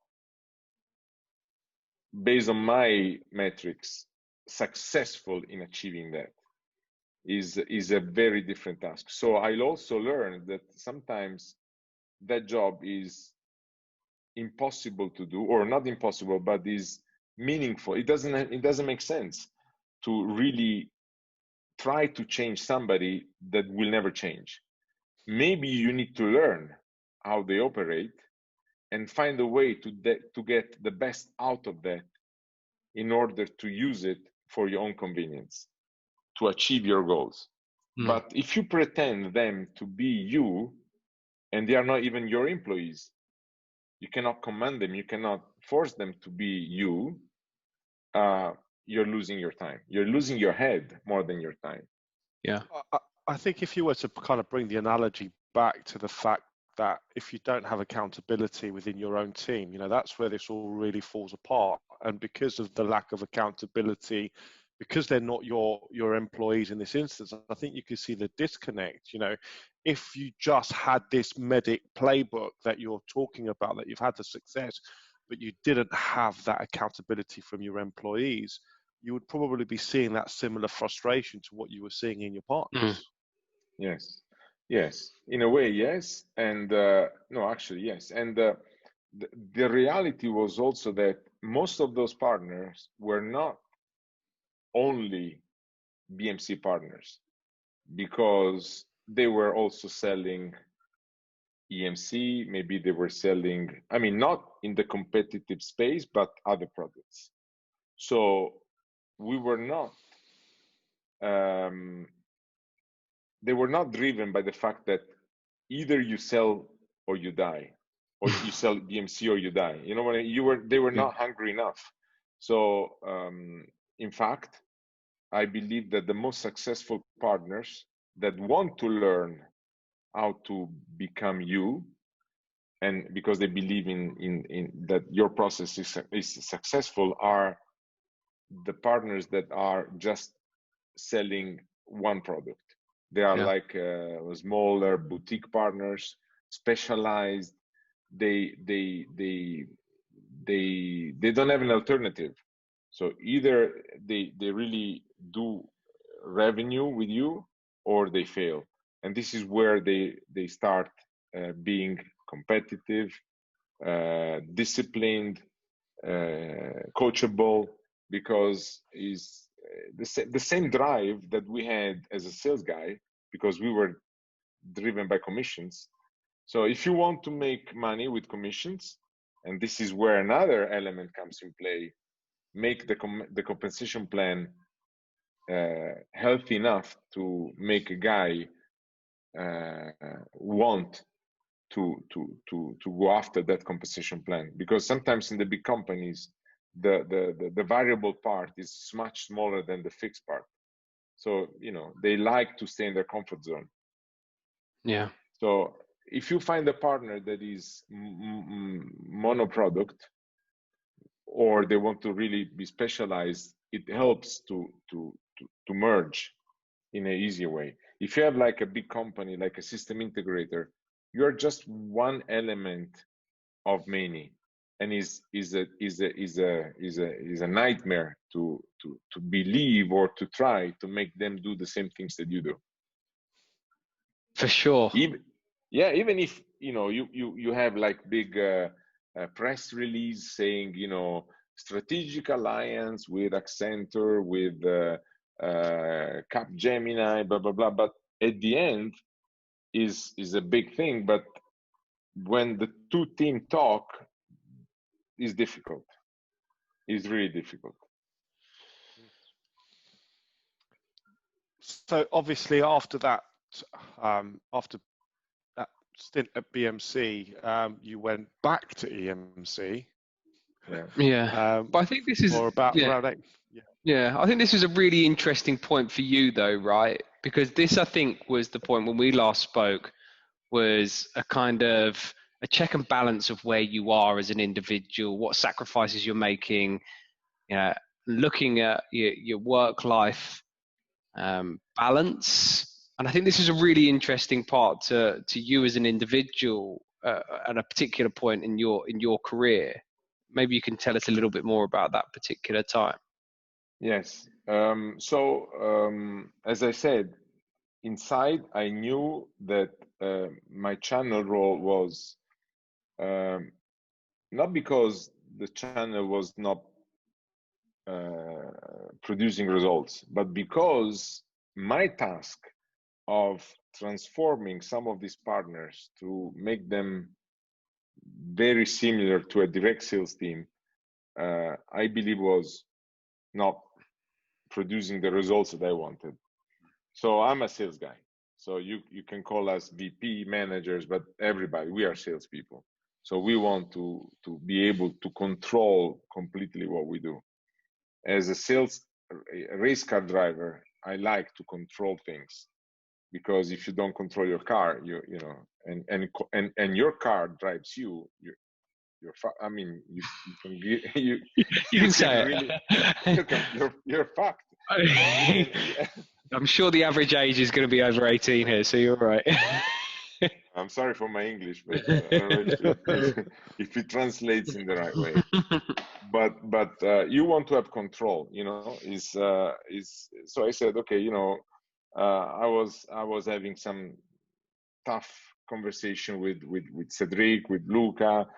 based on my metrics, successful in achieving that. Is a very different task. So I'll also learn that sometimes that job is impossible to do, or not impossible, but is meaningful. It doesn't make sense to really try to change somebody that will never change. Maybe you need to learn how they operate and find a way to get the best out of that in order to use it for your own convenience, to achieve your goals. But if you pretend them to be you, and they are not even your employees, you cannot command them, you cannot force them to be you, you're losing your time. You're losing your head more than your time. Yeah. I think if you were to kind of bring the analogy back to the fact that if you don't have accountability within your own team, that's where this all really falls apart. And because of the lack of accountability, because they're not your employees in this instance, I think you can see the disconnect. If you just had this medic playbook that you're talking about, that you've had the success, but you didn't have that accountability from your employees, you would probably be seeing that similar frustration to what you were seeing in your partners. Yes, in a way, yes. And no, actually, yes. And the reality was also that most of those partners were not only BMC partners, because they were also selling EMC. Maybe they were selling, not in the competitive space, but other products. So we were not, they were not driven by the fact that either you sell or you die, or you sell BMC or you die. You know what I mean? They were not hungry enough. So in fact, I believe that the most successful partners that want to learn how to become you, and because they believe in that your process is successful, are the partners that are just selling one product. They are like smaller boutique partners, specialized. They don't have an alternative. So either they really do revenue with you, or they fail. And this is where they start being competitive, disciplined, coachable, because is the same drive that we had as a sales guy, because we were driven by commissions. So if you want to make money with commissions, and this is where another element comes in play, make the compensation plan healthy enough to make a guy want to go after that compensation plan. Because sometimes in the big companies, the variable part is much smaller than the fixed part. So they like to stay in their comfort zone. Yeah. So if you find a partner that is mono product, or they want to really be specialized, it helps to merge in an easier way. If you have like a big company, like a system integrator, you're just one element of many, and is a nightmare to believe or to try to make them do the same things that you do. For sure. Even if you have like big press release saying strategic alliance with Accenture, with Capgemini, blah blah blah. But at the end, is a big thing. But when the two teams talk, is difficult. It's really difficult. So obviously, after that stint at BMC, you went back to EMC. Yeah. But I think this is around 8. Yeah, I think this is a really interesting point for you, though, right? Because this, I think, was the point when we last spoke, was a kind of a check and balance of where you are as an individual, what sacrifices you're making, looking at your work-life balance. And I think this is a really interesting part to you as an individual at a particular point in your career. Maybe you can tell us a little bit more about that particular time. Yes. As I said, inside I knew that my channel role was not because the channel was not producing results, but because my task of transforming some of these partners to make them very similar to a direct sales team, I believe was not producing the results that I wanted. So I'm a sales guy. So you can call us VP managers, but everybody, we are salespeople. So we want to be able to control completely what we do. As a race car driver, I like to control things, because if you don't control your car, and your car drives you, I mean, you can say really, you're fucked. I'm sure the average age is going to be over 18 here, so you're right. I'm sorry for my English, but I don't know if it translates in the right way. But you want to have control, so I said, okay, I was having some tough conversation with Cedric, with Luca,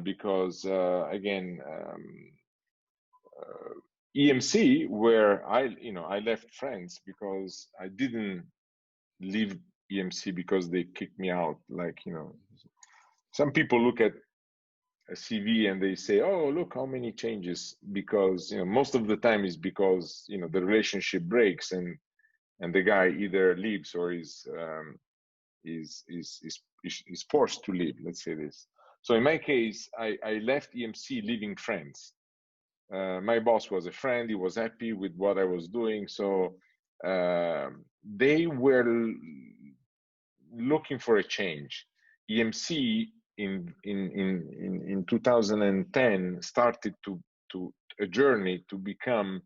because again, EMC, where I left friends because I didn't leave EMC because they kicked me out. Some people look at a CV and they say, oh, look how many changes, because most of the time is because the relationship breaks and the guy either leaves or is forced to leave, let's say this. So in my case, I left EMC leaving friends. My boss was a friend. He was happy with what I was doing. So they were looking for a change. EMC in 2010 started to a journey to become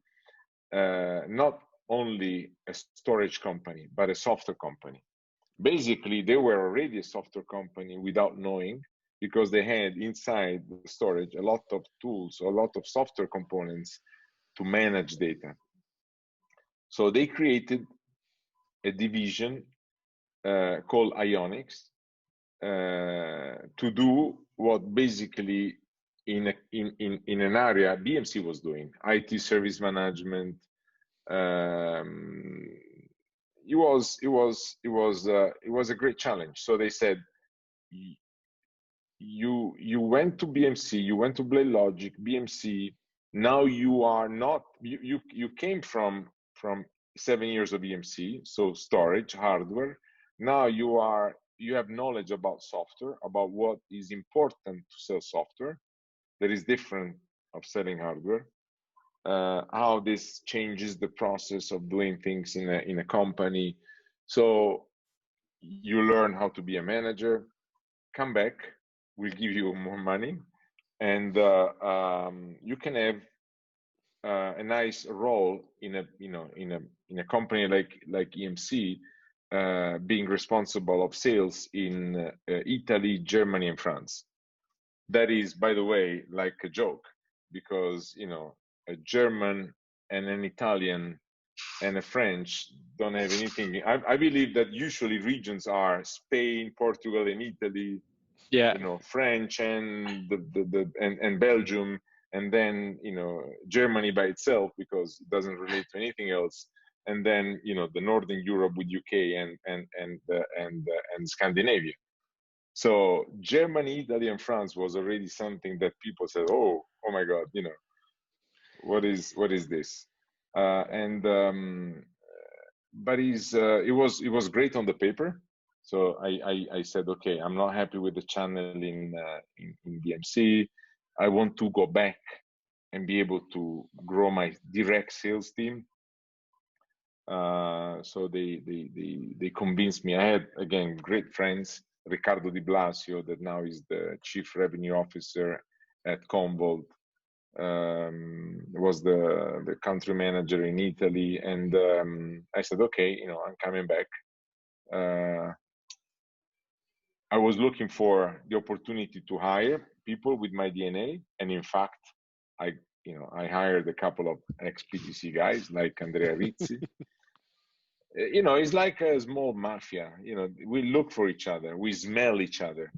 not only a storage company, but a software company. Basically, they were already a software company without knowing, because they had inside the storage a lot of tools, a lot of software components to manage data. So they created a division called Ionics to do what basically in an area BMC was doing, IT service management. It was a great challenge. So they said, you went to BMC, you went to BladeLogic, BMC. Now you are not. You came from 7 years of BMC, so storage, hardware. Now you have knowledge about software, about what is important to sell software. That is different of selling hardware. How this changes the process of doing things in a company. So you learn how to be a manager. Come back, we'll give you more money, and you can have a nice role in a company like EMC, being responsible of sales in Italy, Germany, and France. That is, by the way, like a joke, because a German and an Italian and a French don't have anything. I believe that usually regions are Spain, Portugal, and Italy. Yeah. French and and Belgium. and then Germany by itself because it doesn't relate to anything else, and then the Northern Europe with UK and Scandinavia. So Germany, Italy, and France was already something that people said, oh my God, what is this? But it was great on the paper. So I said, okay, I'm not happy with the channel in BMC. I want to go back and be able to grow my direct sales team. So they convinced me. I had, again, great friends. Riccardo Di Blasio, that now is the Chief Revenue Officer at Commvault, was the country manager in Italy, and I said, okay, I'm coming back. I was looking for the opportunity to hire people with my DNA, and in fact, I hired a couple of ex-PTC guys like Andrea Rizzi. It's like a small mafia. We look for each other, we smell each other.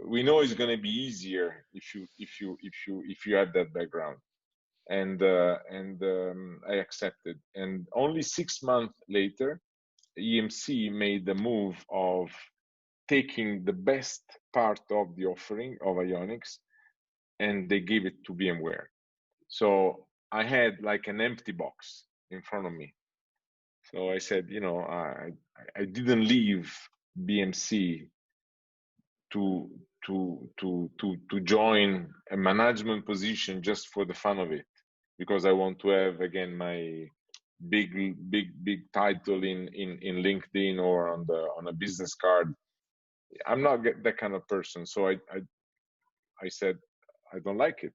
We know it's going to be easier if you have that background, and I accepted. And only 6 months later, EMC made the move of taking the best part of the offering of Ionix, and they gave it to VMware. So I had like an empty box in front of me. So I said, I didn't leave BMC to join a management position just for the fun of it, because I want to have, again, my big title in LinkedIn or on a business card. I'm not that kind of person. So I said, I don't like it.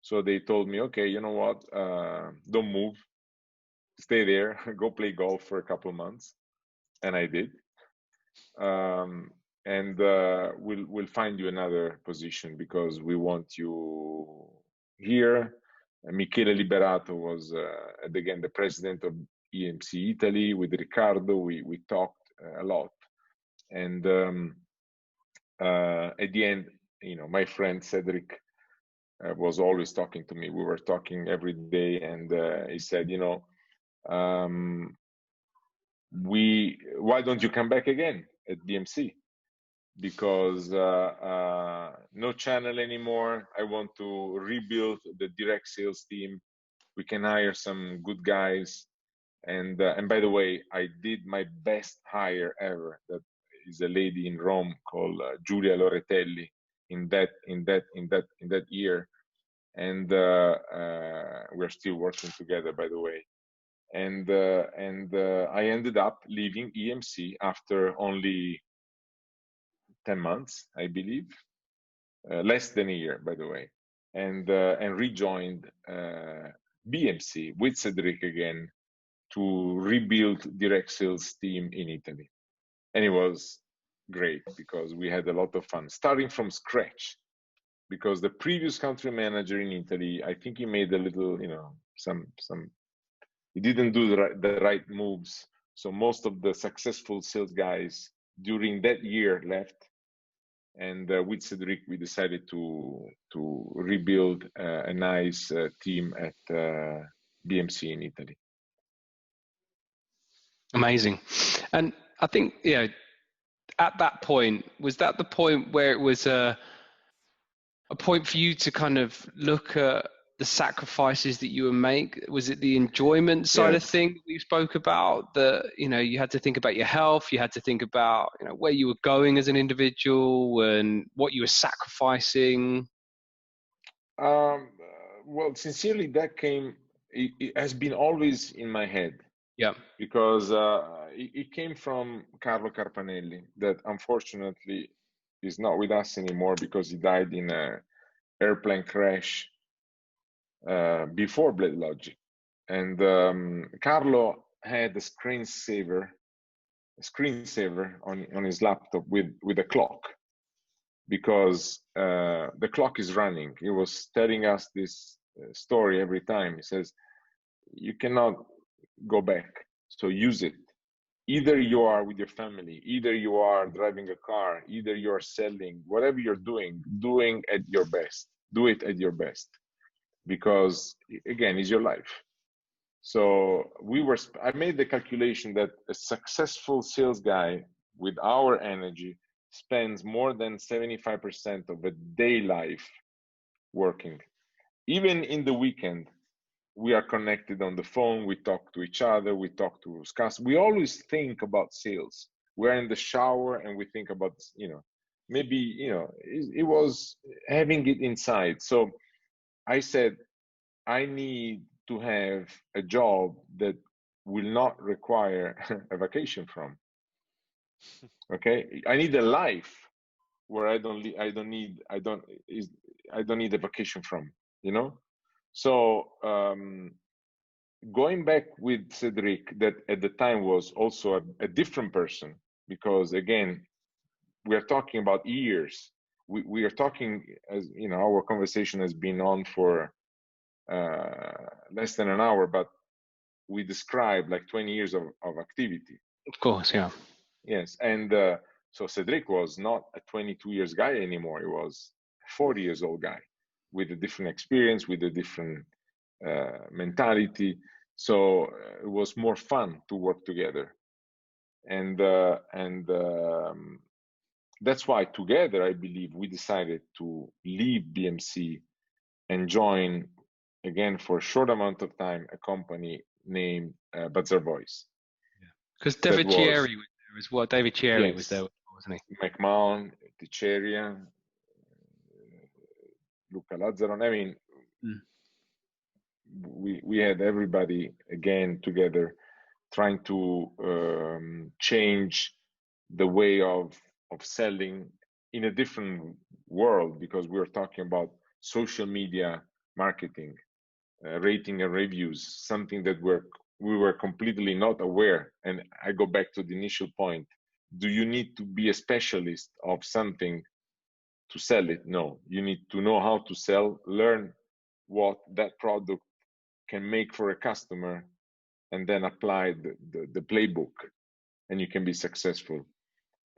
So they told me, okay, you know what? Don't move. Stay there. Go play golf for a couple of months. And I did. And we'll find you another position because we want you here. Michele Liberato was, again, the president of EMC Italy. With Riccardo, we talked a lot. And at the end, my friend Cedric was always talking to me. We were talking every day, and he said, why don't you come back again at BMC? Because no channel anymore. I want to rebuild the direct sales team. We can hire some good guys. And by the way, I did my best hire ever. That is a lady in Rome called Giulia Loretelli in that year. And we're still working together, by the way. And I ended up leaving EMC after only 10 months, I believe, less than a year, by the way, and rejoined BMC with Cedric again to rebuild direct sales team in Italy. And it was great because we had a lot of fun starting from scratch, because the previous country manager in Italy, I think he made a little, he didn't do the right moves. So most of the successful sales guys during that year left. And with Cedric, we decided to rebuild a nice team at BMC in Italy. Amazing. And I think, at that point, was that the point where it was a point for you to kind of look at the sacrifices that you would make? Was it the enjoyment side of things we spoke about, that you had to think about your health, you had to think about where you were going as an individual and what you were sacrificing? Well, sincerely, that came, it has been always in my head. Yeah, because it came from Carlo Carpanelli, that unfortunately is not with us anymore because he died in an airplane crash before BladeLogic. And Carlo had a screensaver on his laptop with a clock, because the clock is running. He was telling us this story every time. He says, you cannot go back, so use it. Either you are with your family, either you are driving a car, either you are selling, whatever you're doing at your best. do it at your best, because again, it's your life. So I made the calculation that a successful sales guy with our energy spends more than 75% of a day life working. Even in the weekend, we are connected on the phone, we talk to each other, we talk to customers. We always think about sales. We're in the shower and we think about, maybe, it was having it inside. So I said, I need to have a job that will not require a vacation from. Okay, I need a life where I don't need a vacation from. So going back with Cedric, that at the time was also a different person, because again, we are talking about years. We are talking, as our conversation has been on for less than an hour, but we described like 20 years of activity. Of course, yeah. Yes, and so Cedric was not a 22 years guy anymore. He was a 40 years old guy with a different experience, with a different mentality. So it was more fun to work together, and that's why together, I believe, we decided to leave BMC and join, again, for a short amount of time, a company named Bazaarvoice. Because David Chieri was there as well. David Chieri was there, wasn't he? McMahon, Ticeria, Luca Lazzaron. I mean, we had everybody again together, trying to change the way of selling in a different world, because we were talking about social media marketing, rating and reviews, something that we were completely not aware. And I go back to the initial point. Do you need to be a specialist of something to sell it? No, you need to know how to sell, learn what that product can make for a customer, and then apply the playbook, and you can be successful.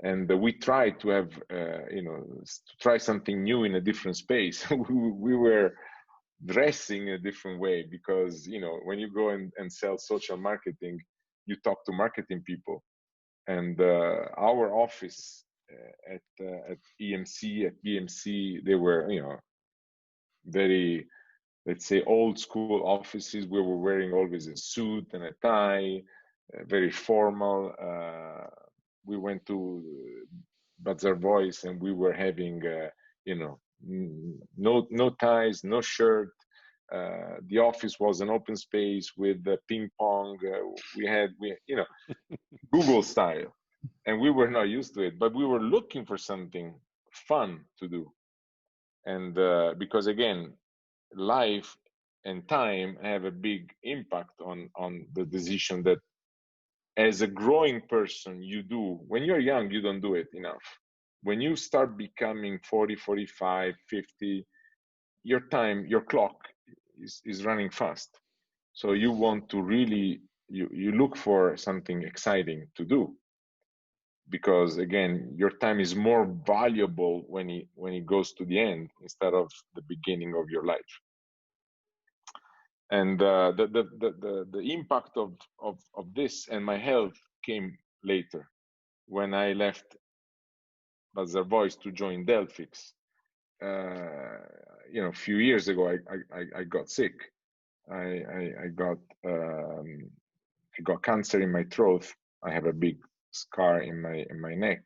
And we tried to have, to try something new in a different space. we were dressing a different way, because when you go and sell social marketing, you talk to marketing people, and our office at EMC, at BMC, they were very, let's say, old school offices. We were wearing always a suit and a tie, very formal. We went to Bazaarvoice and we were having no ties, no shirt. The office was an open space with ping pong. We had Google style, and we were not used to it, but we were looking for something fun to do. And because again, life and time have a big impact on the decision that as a growing person you do. When you're young, you don't do it enough. When you start becoming 40, 45, 50, your clock is running fast. So you want to really, you look for something exciting to do, because again, your time is more valuable when it goes to the end instead of the beginning of your life. And the impact of this and my health came later, when I left Bazaarvoice to join Delphix. A few years ago, I got sick. I got cancer in my throat. I have a big scar in my neck.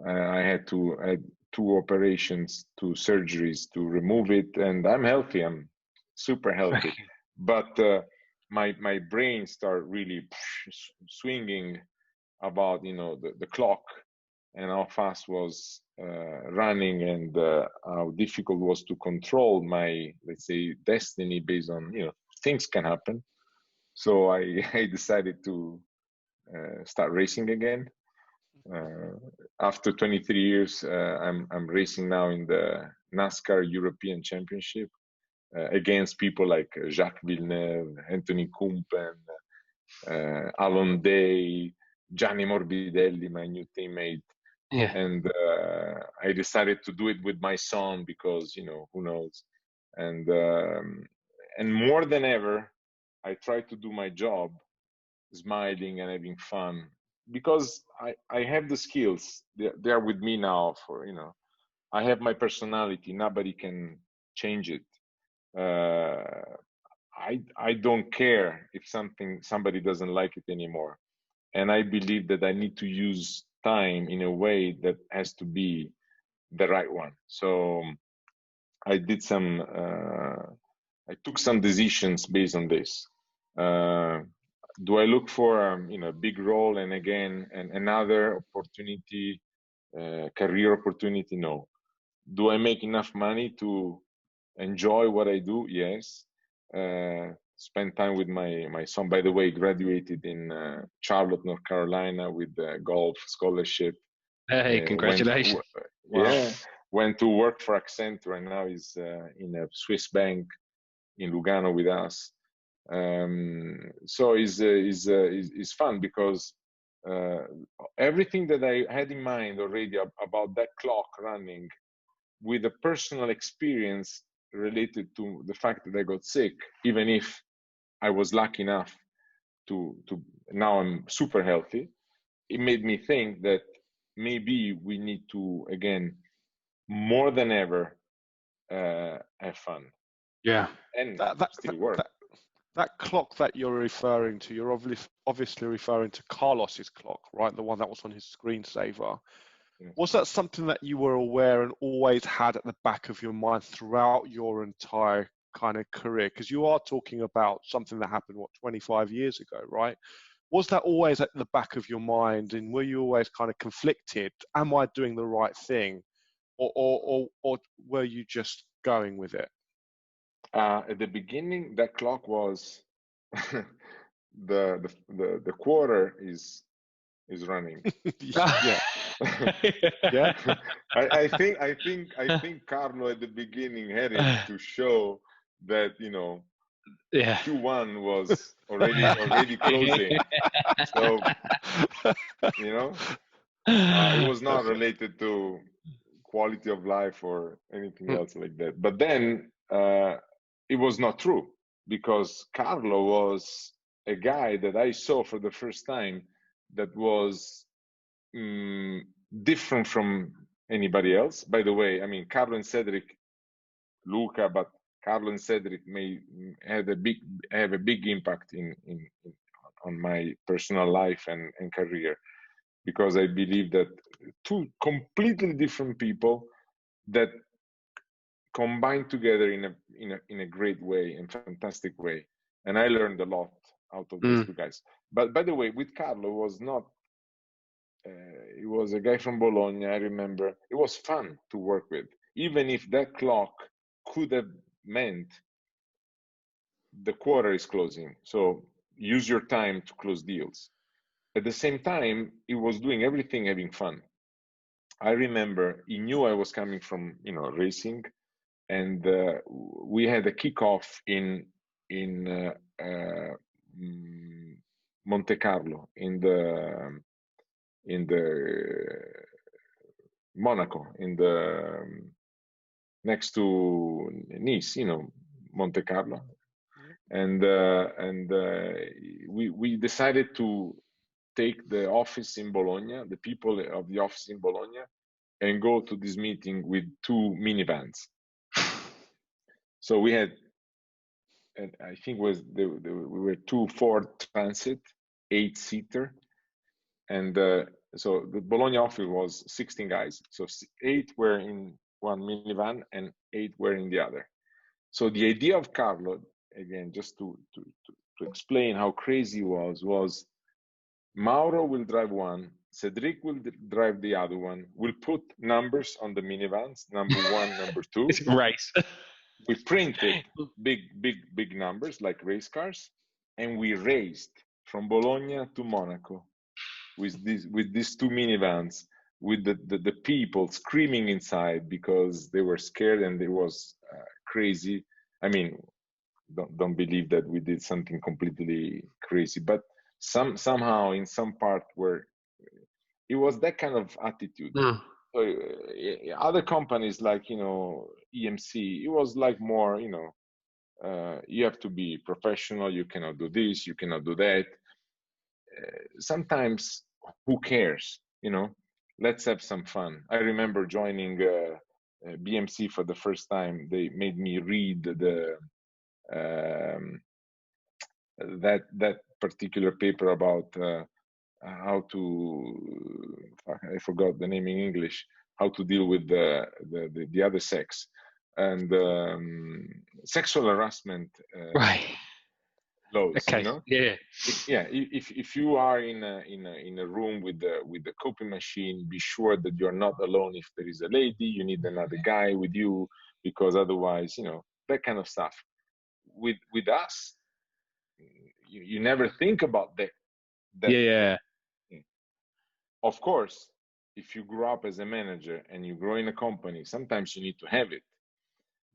I had 2 operations, 2 surgeries to remove it, and I'm healthy. I'm super healthy. But my brain started really swinging about the clock, and how fast was running, and how difficult it was to control my, let's say, destiny based on things can happen. So I decided to start racing again. After 23 years, I'm racing now in the NASCAR European Championship against people like Jacques Villeneuve, Anthony Kumpen, Alon Day, Gianni Morbidelli, my new teammate. Yeah. And I decided to do it with my son because, you know, who knows. And more than ever, I try to do my job smiling and having fun, because I have the skills. They're with me now. For, you know, I have my personality. Nobody can change it. I don't care if somebody doesn't like it anymore, and I believe that I need to use time in a way that has to be the right one. So I did some. I took some decisions based on this. Do I look for you know, big role and again another opportunity, career opportunity? No. Do I make enough money to enjoy what I do? Yes. Spend time with my son. By the way, graduated in Charlotte, North Carolina, with a golf scholarship. Hey, congratulations! Went to work for Accenture, and now he's in a Swiss bank in Lugano with us. So is fun, because everything that I had in mind already about that clock running, with a personal experience related to the fact that I got sick, even if I was lucky enough to now I'm super healthy, it made me think that maybe we need to, again, more than ever, have fun. Yeah. And still work. That clock that you're referring to, you're obviously referring to Carlos's clock, right? The one that was on his screensaver. Yes. Was that something that you were aware and always had at the back of your mind throughout your entire kind of career? Because you are talking about something that happened, what, 25 years ago, right? Was that always at the back of your mind, and were you always kind of conflicted? Am I doing the right thing, or were you just going with it? At the beginning, that clock was the quarter is running. Yeah. Yeah. I think Carlo at the beginning had it to show that, you know, yeah, Q1 was already closing. So, you know, it was not related to quality of life or anything else like that. But then it was not true, because Carlo was a guy that I saw for the first time that was different from anybody else. By the way, I mean, Carlo and Cedric, Luca, but Carlo and Cedric may have a big impact on my personal life and career, because I believe that two completely different people that combined together in a great way, in fantastic way, and I learned a lot out of those two guys. But by the way, with Carlo was not. He was a guy from Bologna. I remember it was fun to work with, even if that clock could have meant the quarter is closing, so use your time to close deals. At the same time, he was doing everything having fun. I remember he knew I was coming from, you know, racing, and we had a kickoff in Monte Carlo, in the Monaco, next to Nice, you know, Monte Carlo, and we decided to take the office in Bologna, the people of the office in Bologna, and go to this meeting with 2 minivans. So we had, and I think we were 2 Ford Transit, 8-seater, and so the Bologna office was 16 guys. So 8 were in one minivan and 8 were in the other. So the idea of Carlo, again, just to explain how crazy it was Mauro will drive one, Cedric will drive the other one. We'll put numbers on the minivans, number 1, number 2. It's a race. We printed big numbers like race cars, and we raced from Bologna to Monaco with these 2 minivans, with the people screaming inside because they were scared, and it was crazy. I mean, don't believe that we did something completely crazy, but somehow in some part where it was that kind of attitude. So other companies like EMC, it was like more you have to be professional, you cannot do this, you cannot do that. Sometimes who cares, let's have some fun. I remember joining BMC for the first time. They made me read that particular paper about how to, I forgot the name in English, how to deal with the other sex, and sexual harassment laws. Okay. If you are in a room with the copy machine, be sure that you're not alone. If there is a lady, you need another guy with you, because otherwise, that kind of stuff. With us, you never think about that. Yeah. Of course, if you grow up as a manager and you grow in a company, sometimes you need to have it.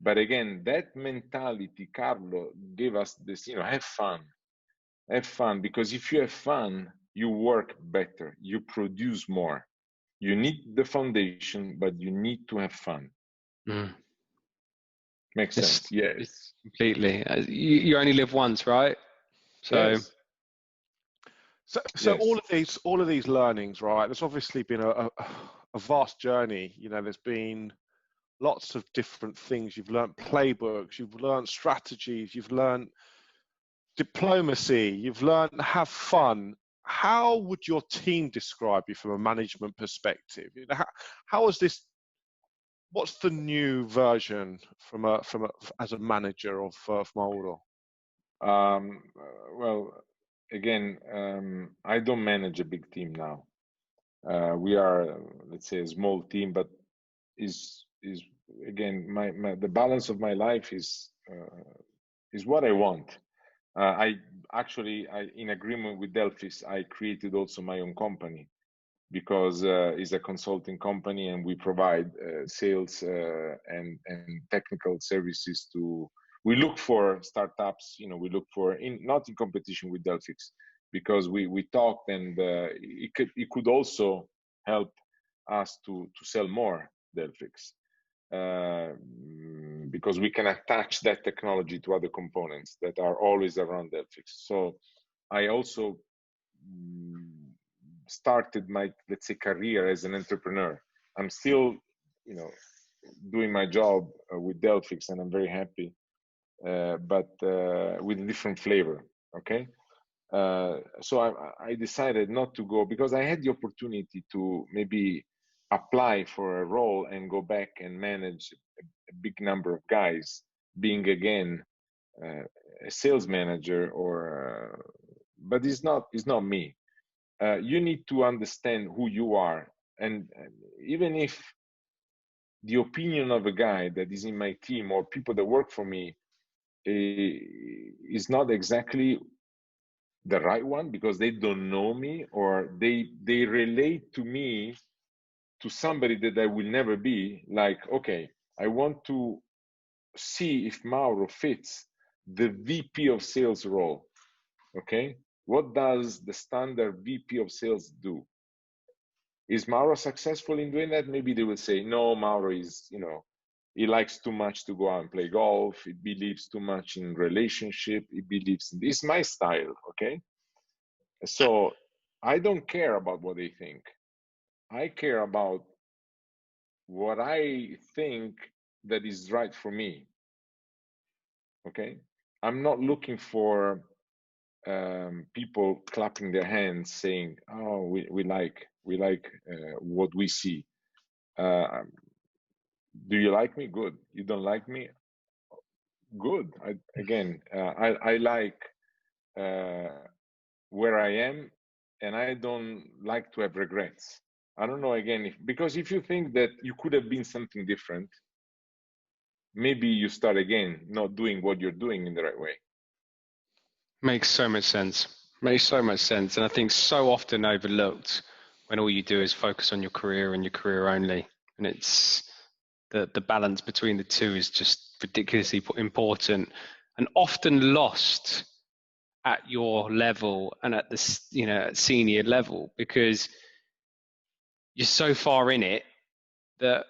But again, that mentality, Carlo, gave us this, have fun, because if you have fun, you work better, you produce more. You need the foundation, but you need to have fun. Makes sense? Yes. Completely. You only live once, right? So. Yes. So yes. all of these learnings, right? There's obviously been a vast journey. There's been lots of different things. You've learned playbooks, you've learned strategies, you've learned diplomacy, you've learned to have fun. How would your team describe you from a management perspective? How is this? What's the new version as a manager of Mauro? Well, again, I don't manage a big team now. We are, let's say, a small team, but is again the balance of my life is what I want. I in agreement with Delphix, I created also my own company, because it's a consulting company, and we provide sales and technical services to. We look for startups. We look for not in competition with Delphix, because we talked, and it could also help us to sell more Delphix, because we can attach that technology to other components that are always around Delphix. So I also started my, let's say, career as an entrepreneur. I'm still, doing my job with Delphix, and I'm very happy, but with a different flavor. Okay. So I decided not to go, because I had the opportunity to maybe apply for a role and go back and manage a big number of guys, being again a sales manager, but it's not me. You need to understand who you are, and even if the opinion of a guy that is in my team or people that work for me is not exactly the right one, because they don't know me, or they relate to me to somebody that I will never be. Like, okay, I want to see if Mauro fits the VP of sales role. Okay, what does the standard VP of sales do? Is Mauro successful in doing that? Maybe they will say, no, Mauro is, he likes too much to go out and play golf. He believes too much in relationship. He believes in this. My style, okay? So I don't care about what they think. I care about what I think that is right for me, okay? I'm not looking for people clapping their hands saying, oh, we like what we see. Do you like me? Good. You don't like me? Good. I like where I am, and I don't like to have regrets. I don't know, again, because if you think that you could have been something different, maybe you start again not doing what you're doing in the right way. Makes so much sense. Makes so much sense. And I think so often overlooked when all you do is focus on your career and your career only. And it's the balance between the two is just ridiculously important and often lost at your level and at the at senior level, because you're so far in it that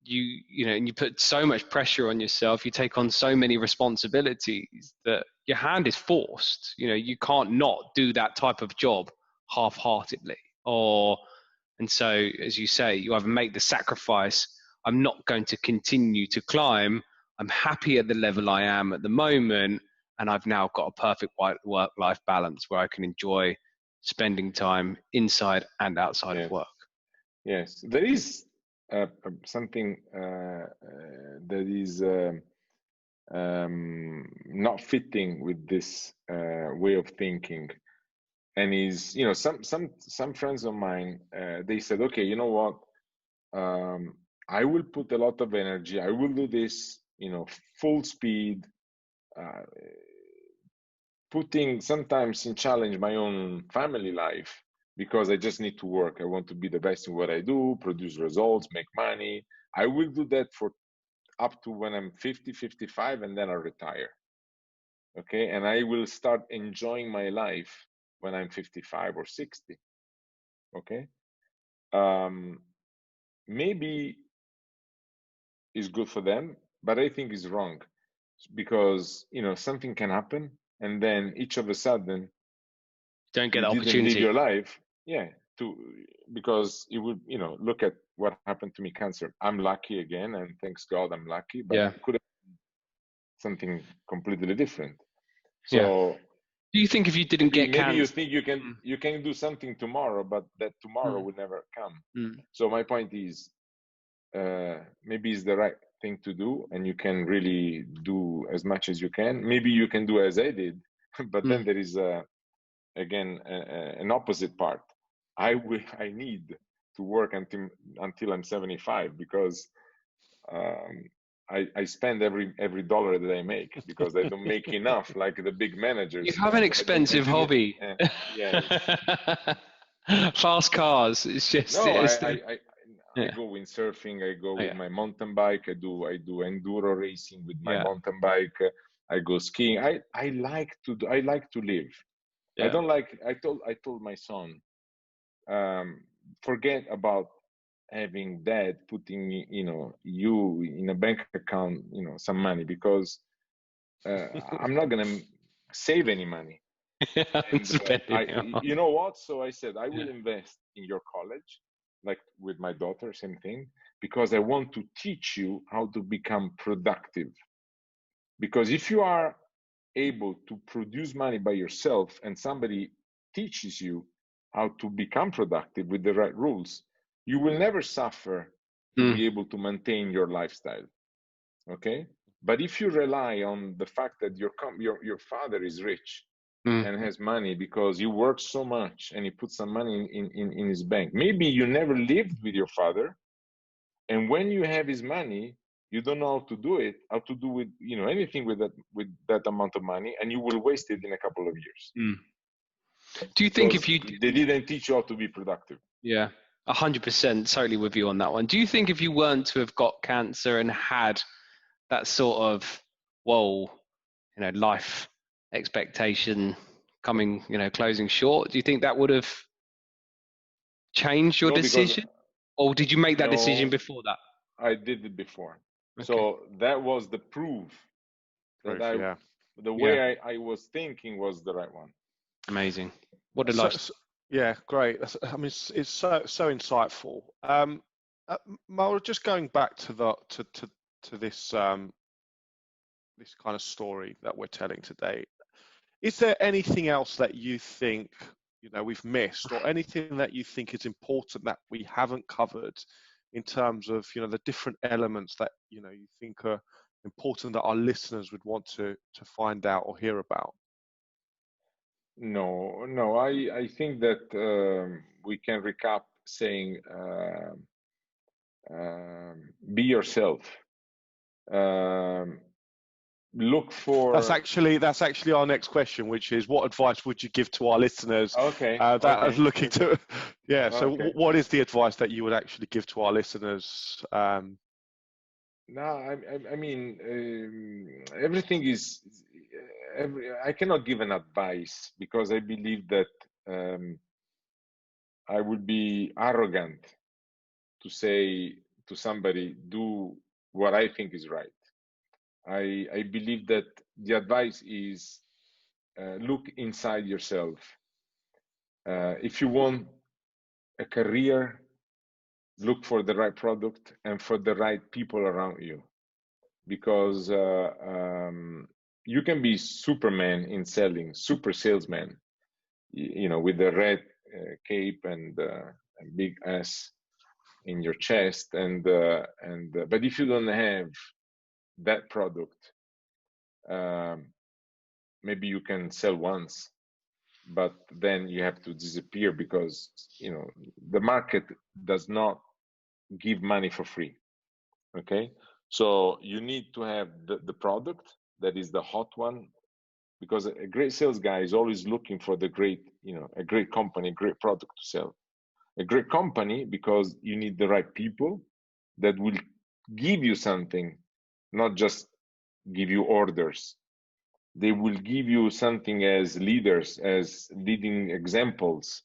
you know, and you put so much pressure on yourself, you take on so many responsibilities that your hand is forced. You know, you can't not do that type of job half-heartedly. And so, as you say, you either make the sacrifice, I'm not going to continue to climb, I'm happy at the level I am at the moment, and I've now got a perfect work-life balance where I can enjoy spending time inside and outside of work. Yes, there is something that is not fitting with this way of thinking, and is, you know, some friends of mine, they said, okay, you know what, I will put a lot of energy, I will do this, you know, full speed, putting sometimes in challenge my own family life, because I just need to work. I want to be the best in what I do, produce results, make money. I will do that for up to when I'm 50, 55, and then I'll retire. Okay, and I will start enjoying my life when I'm 55 or 60. Okay, maybe it's good for them, but I think it's wrong, because, you know, something can happen, and then each of a sudden, don't get the opportunity. Didn't live your life, because it would, you know, look at what happened to me, cancer. I'm lucky again, and thanks God I'm lucky, but it could have been something completely different. So do you think if you didn't get cancer, maybe you think you can do something tomorrow, but that tomorrow will never come. So my point is, maybe it's the right thing to do, and you can really do as much as you can. Maybe you can do as I did, but then there is again an opposite part. I need to work until I'm 75, because I spend every dollar that I make, because I don't make enough like the big managers. You have an expensive hobby. Fast cars. It's just I go windsurfing, I go with my mountain bike, I do enduro racing with my mountain bike, I go skiing. I like to live. I don't like, I told my son, forget about having dad putting, you know, you in a bank account, you know, some money, because I'm not gonna save any money. And, you know what? So I said, I will invest in your college, like with my daughter, same thing, because I want to teach you how to become productive. Because if you are able to produce money by yourself, and somebody teaches you how to become productive with the right rules, you will never suffer to be able to maintain your lifestyle. Okay, but if you rely on the fact that your father is rich and has money because you work so much and he put some money in his bank, maybe you never lived with your father, and when you have his money, you don't know how to do with, you know, anything with that amount of money, and you will waste it in a couple of years. Do you think because they didn't teach you how to be productive? 100% totally with you on that one. Do you think if you weren't to have got cancer and had that sort of life expectation coming, closing short, do you think that would have changed your decision? Or did you make that decision before that? I did it before. Okay. So that was the proof that the way I was thinking was the right one. Amazing. What a life. Yeah, great. I mean, it's so insightful. Mauro, just going back to this this kind of story that we're telling today, is there anything else that you think we've missed, or anything that you think is important that we haven't covered in terms of the different elements that you think are important that our listeners would want to find out or hear about? No. I think that we can recap saying be yourself. Look for. That's actually our next question, which is, what advice would you give to our listeners that are looking to? Yeah. So, what is the advice that you would actually give to our listeners? No, I mean, everything is. I cannot give an advice, because I believe that I would be arrogant to say to somebody, do what I think is right. I believe that the advice is look inside yourself. If you want a career, look for the right product and for the right people around you, because you can be Superman in selling, super salesman, you know, with the red cape and big ass in your chest, but if you don't have that product, maybe you can sell once, but then you have to disappear, because you know the market does not give money for free. Okay, so you need to have the product that is the hot one, because a great sales guy is always looking for the great, you know, a great company, great product to sell. A great company, because you need the right people that will give you something, not just give you orders. They will give you something as leaders, as leading examples.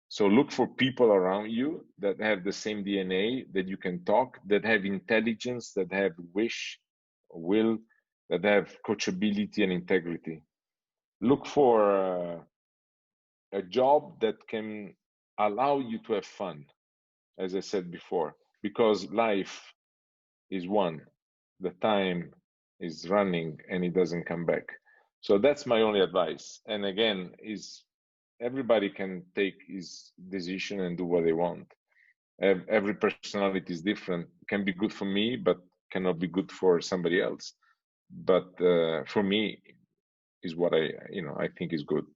So look for people around you that have the same DNA, that you can talk, that have intelligence, that have will, that have coachability and integrity. Look for a job that can allow you to have fun, as I said before, because life is one. The time is running and it doesn't come back. So that's my only advice. And again, is everybody can take his decision and do what they want. Every personality is different. It can be good for me, but cannot be good for somebody else. But for me, is what I think is good.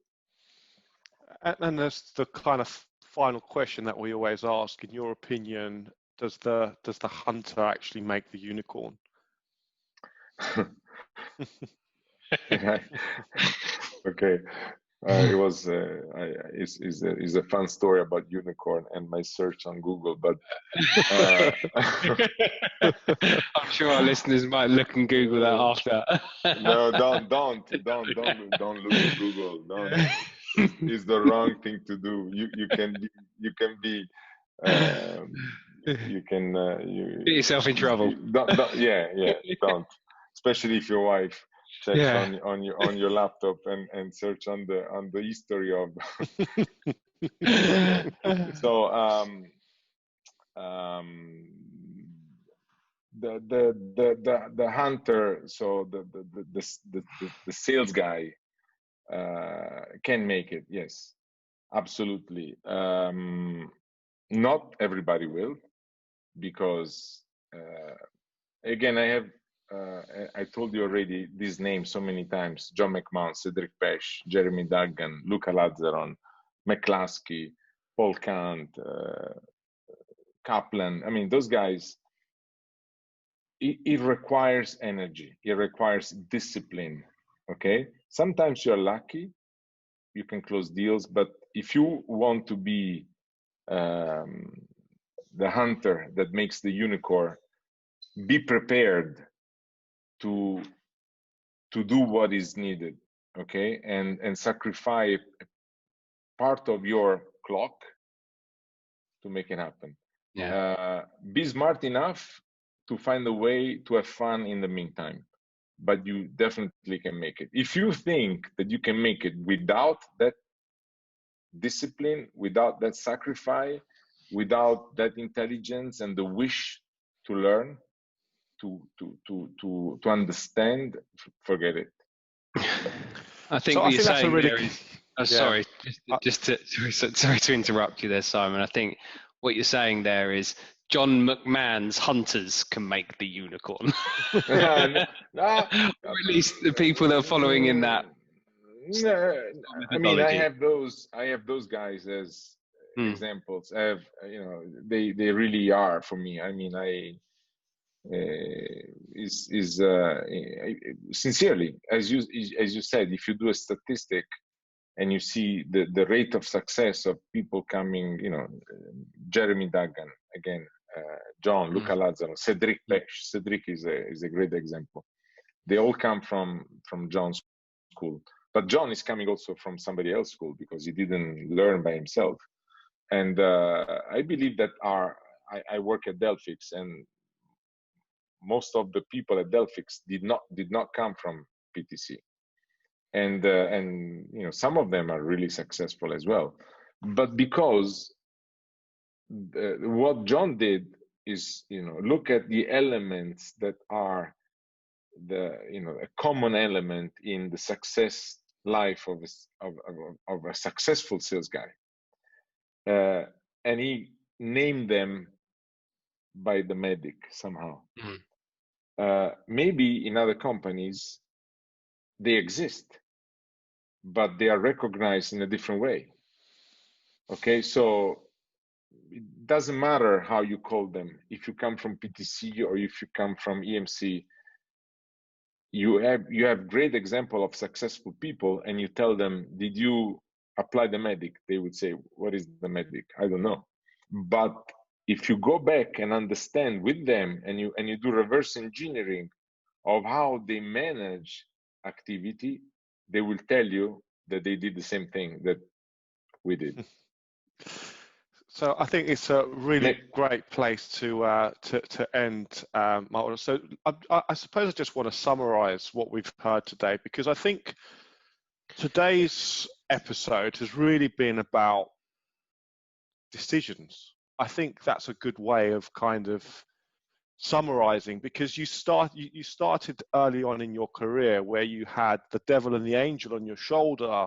And that's the kind of final question that we always ask. In your opinion, does the hunter actually make the unicorn? Okay, it was is a fun story about unicorn and my search on Google, but I'm sure our listeners might look and Google that after. No, don't look at Google. Don't. It's the wrong thing to do. You can get yourself in trouble. Don't, especially if your wife checks on your laptop and search on the history of. So the hunter, so the sales guy can make it. Yes, absolutely. Not everybody will, because again, I told you already these names so many times: John McMahon, Cedric Pesch, Jeremy Duggan, Luca Lazzaron, McCluskey, Paul Kant, Kaplan. I mean, those guys, it requires energy. It requires discipline. Okay, sometimes you're lucky, you can close deals, but if you want to be the hunter that makes the unicorn, be prepared to do what is needed. Okay, and sacrifice part of your clock to make it happen. Be smart enough to find a way to have fun in the meantime, but you definitely can make it. If you think that you can make it without that discipline, without that sacrifice, without that intelligence and the wish to learn, to understand, forget it. I think what you're saying there is, sorry to interrupt you there, Simon. I think what you're saying there is John McMahon's hunters can make the unicorn. Or at least the people that are following in that. I mean, I have those guys as examples. They really are for me. I mean, sincerely, as you said, if you do a statistic and you see the rate of success of people coming, Jeremy Duggan again, John, Luca Lazzaro, Cedric Pesch. Cedric is a great example. They all come from John's school, but John is coming also from somebody else's school because he didn't learn by himself. And I believe that our I work at Delphix, and most of the people at Delphix did not come from PTC, and you know, some of them are really successful as well, but because what John did is, you know, look at the elements that are a common element in the success life of a successful sales guy, and he named them by the medic somehow. Maybe in other companies they exist, but they are recognized in a different way. Okay, so it doesn't matter how you call them. If you come from PTC or if you come from EMC, you have great example of successful people, and you tell them, did you apply the medic? They would say, what is the medic? I don't know. But if you go back and understand with them, and you do reverse engineering of how they manage activity, they will tell you that they did the same thing that we did. So I think it's a really great place to end, Mauro. So I suppose I just want to summarize what we've heard today, because I think today's episode has really been about decisions. I think that's a good way of kind of summarizing, because you started early on in your career where you had the devil and the angel on your shoulder,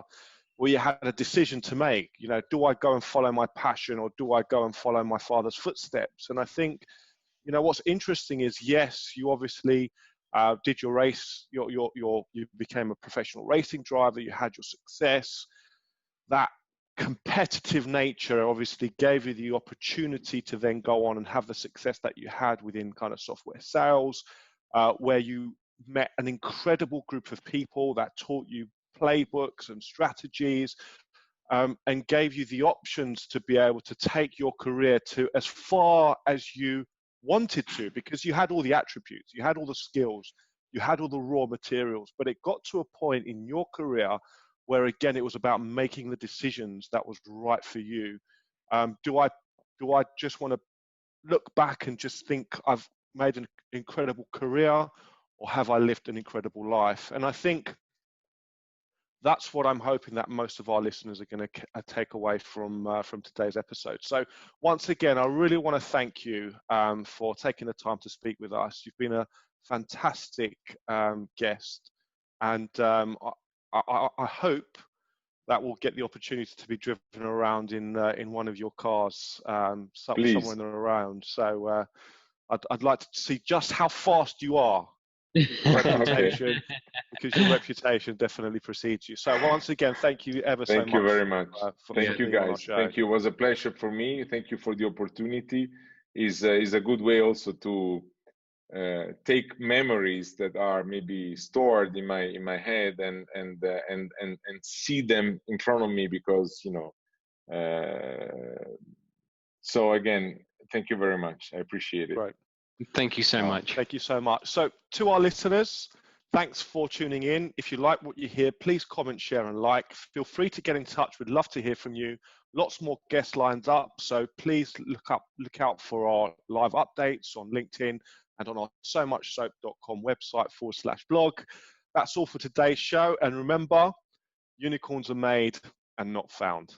where you had a decision to make. You know, do I go and follow my passion, or do I go and follow my father's footsteps? And I think, you know, what's interesting is, yes, you obviously did your race, you became a professional racing driver, you had your success. That competitive nature obviously gave you the opportunity to then go on and have the success that you had within kind of software sales, where you met an incredible group of people that taught you playbooks and strategies, and gave you the options to be able to take your career to as far as you wanted to, because you had all the attributes, you had all the skills, you had all the raw materials. But it got to a point in your career where, again, it was about making the decisions that was right for you. Do I just want to look back and just think I've made an incredible career, or have I lived an incredible life? And I think that's what I'm hoping that most of our listeners are going to take away from today's episode. So once again, I really want to thank you for taking the time to speak with us. You've been a fantastic guest, and I hope that we'll get the opportunity to be driven around in one of your cars somewhere in and around. So I'd like to see just how fast you are. Reputation, because your reputation definitely precedes you. So once again, thank you ever so much. Thank you very much. Thank you, guys. Thank you. It was a pleasure for me. Thank you for the opportunity. Is a good way also to take memories that are maybe stored in my head and see them in front of me, because, you know. So again, thank you very much. I appreciate it. Right. Thank you so much. Thank you so much. So to our listeners, thanks for tuning in. If you like what you hear, please comment, share, and like. Feel free to get in touch. We'd love to hear from you. Lots more guest lines up, so please look out for our live updates on LinkedIn and on our somuchsoap.com website /blog. That's all for today's show. And remember, unicorns are made and not found.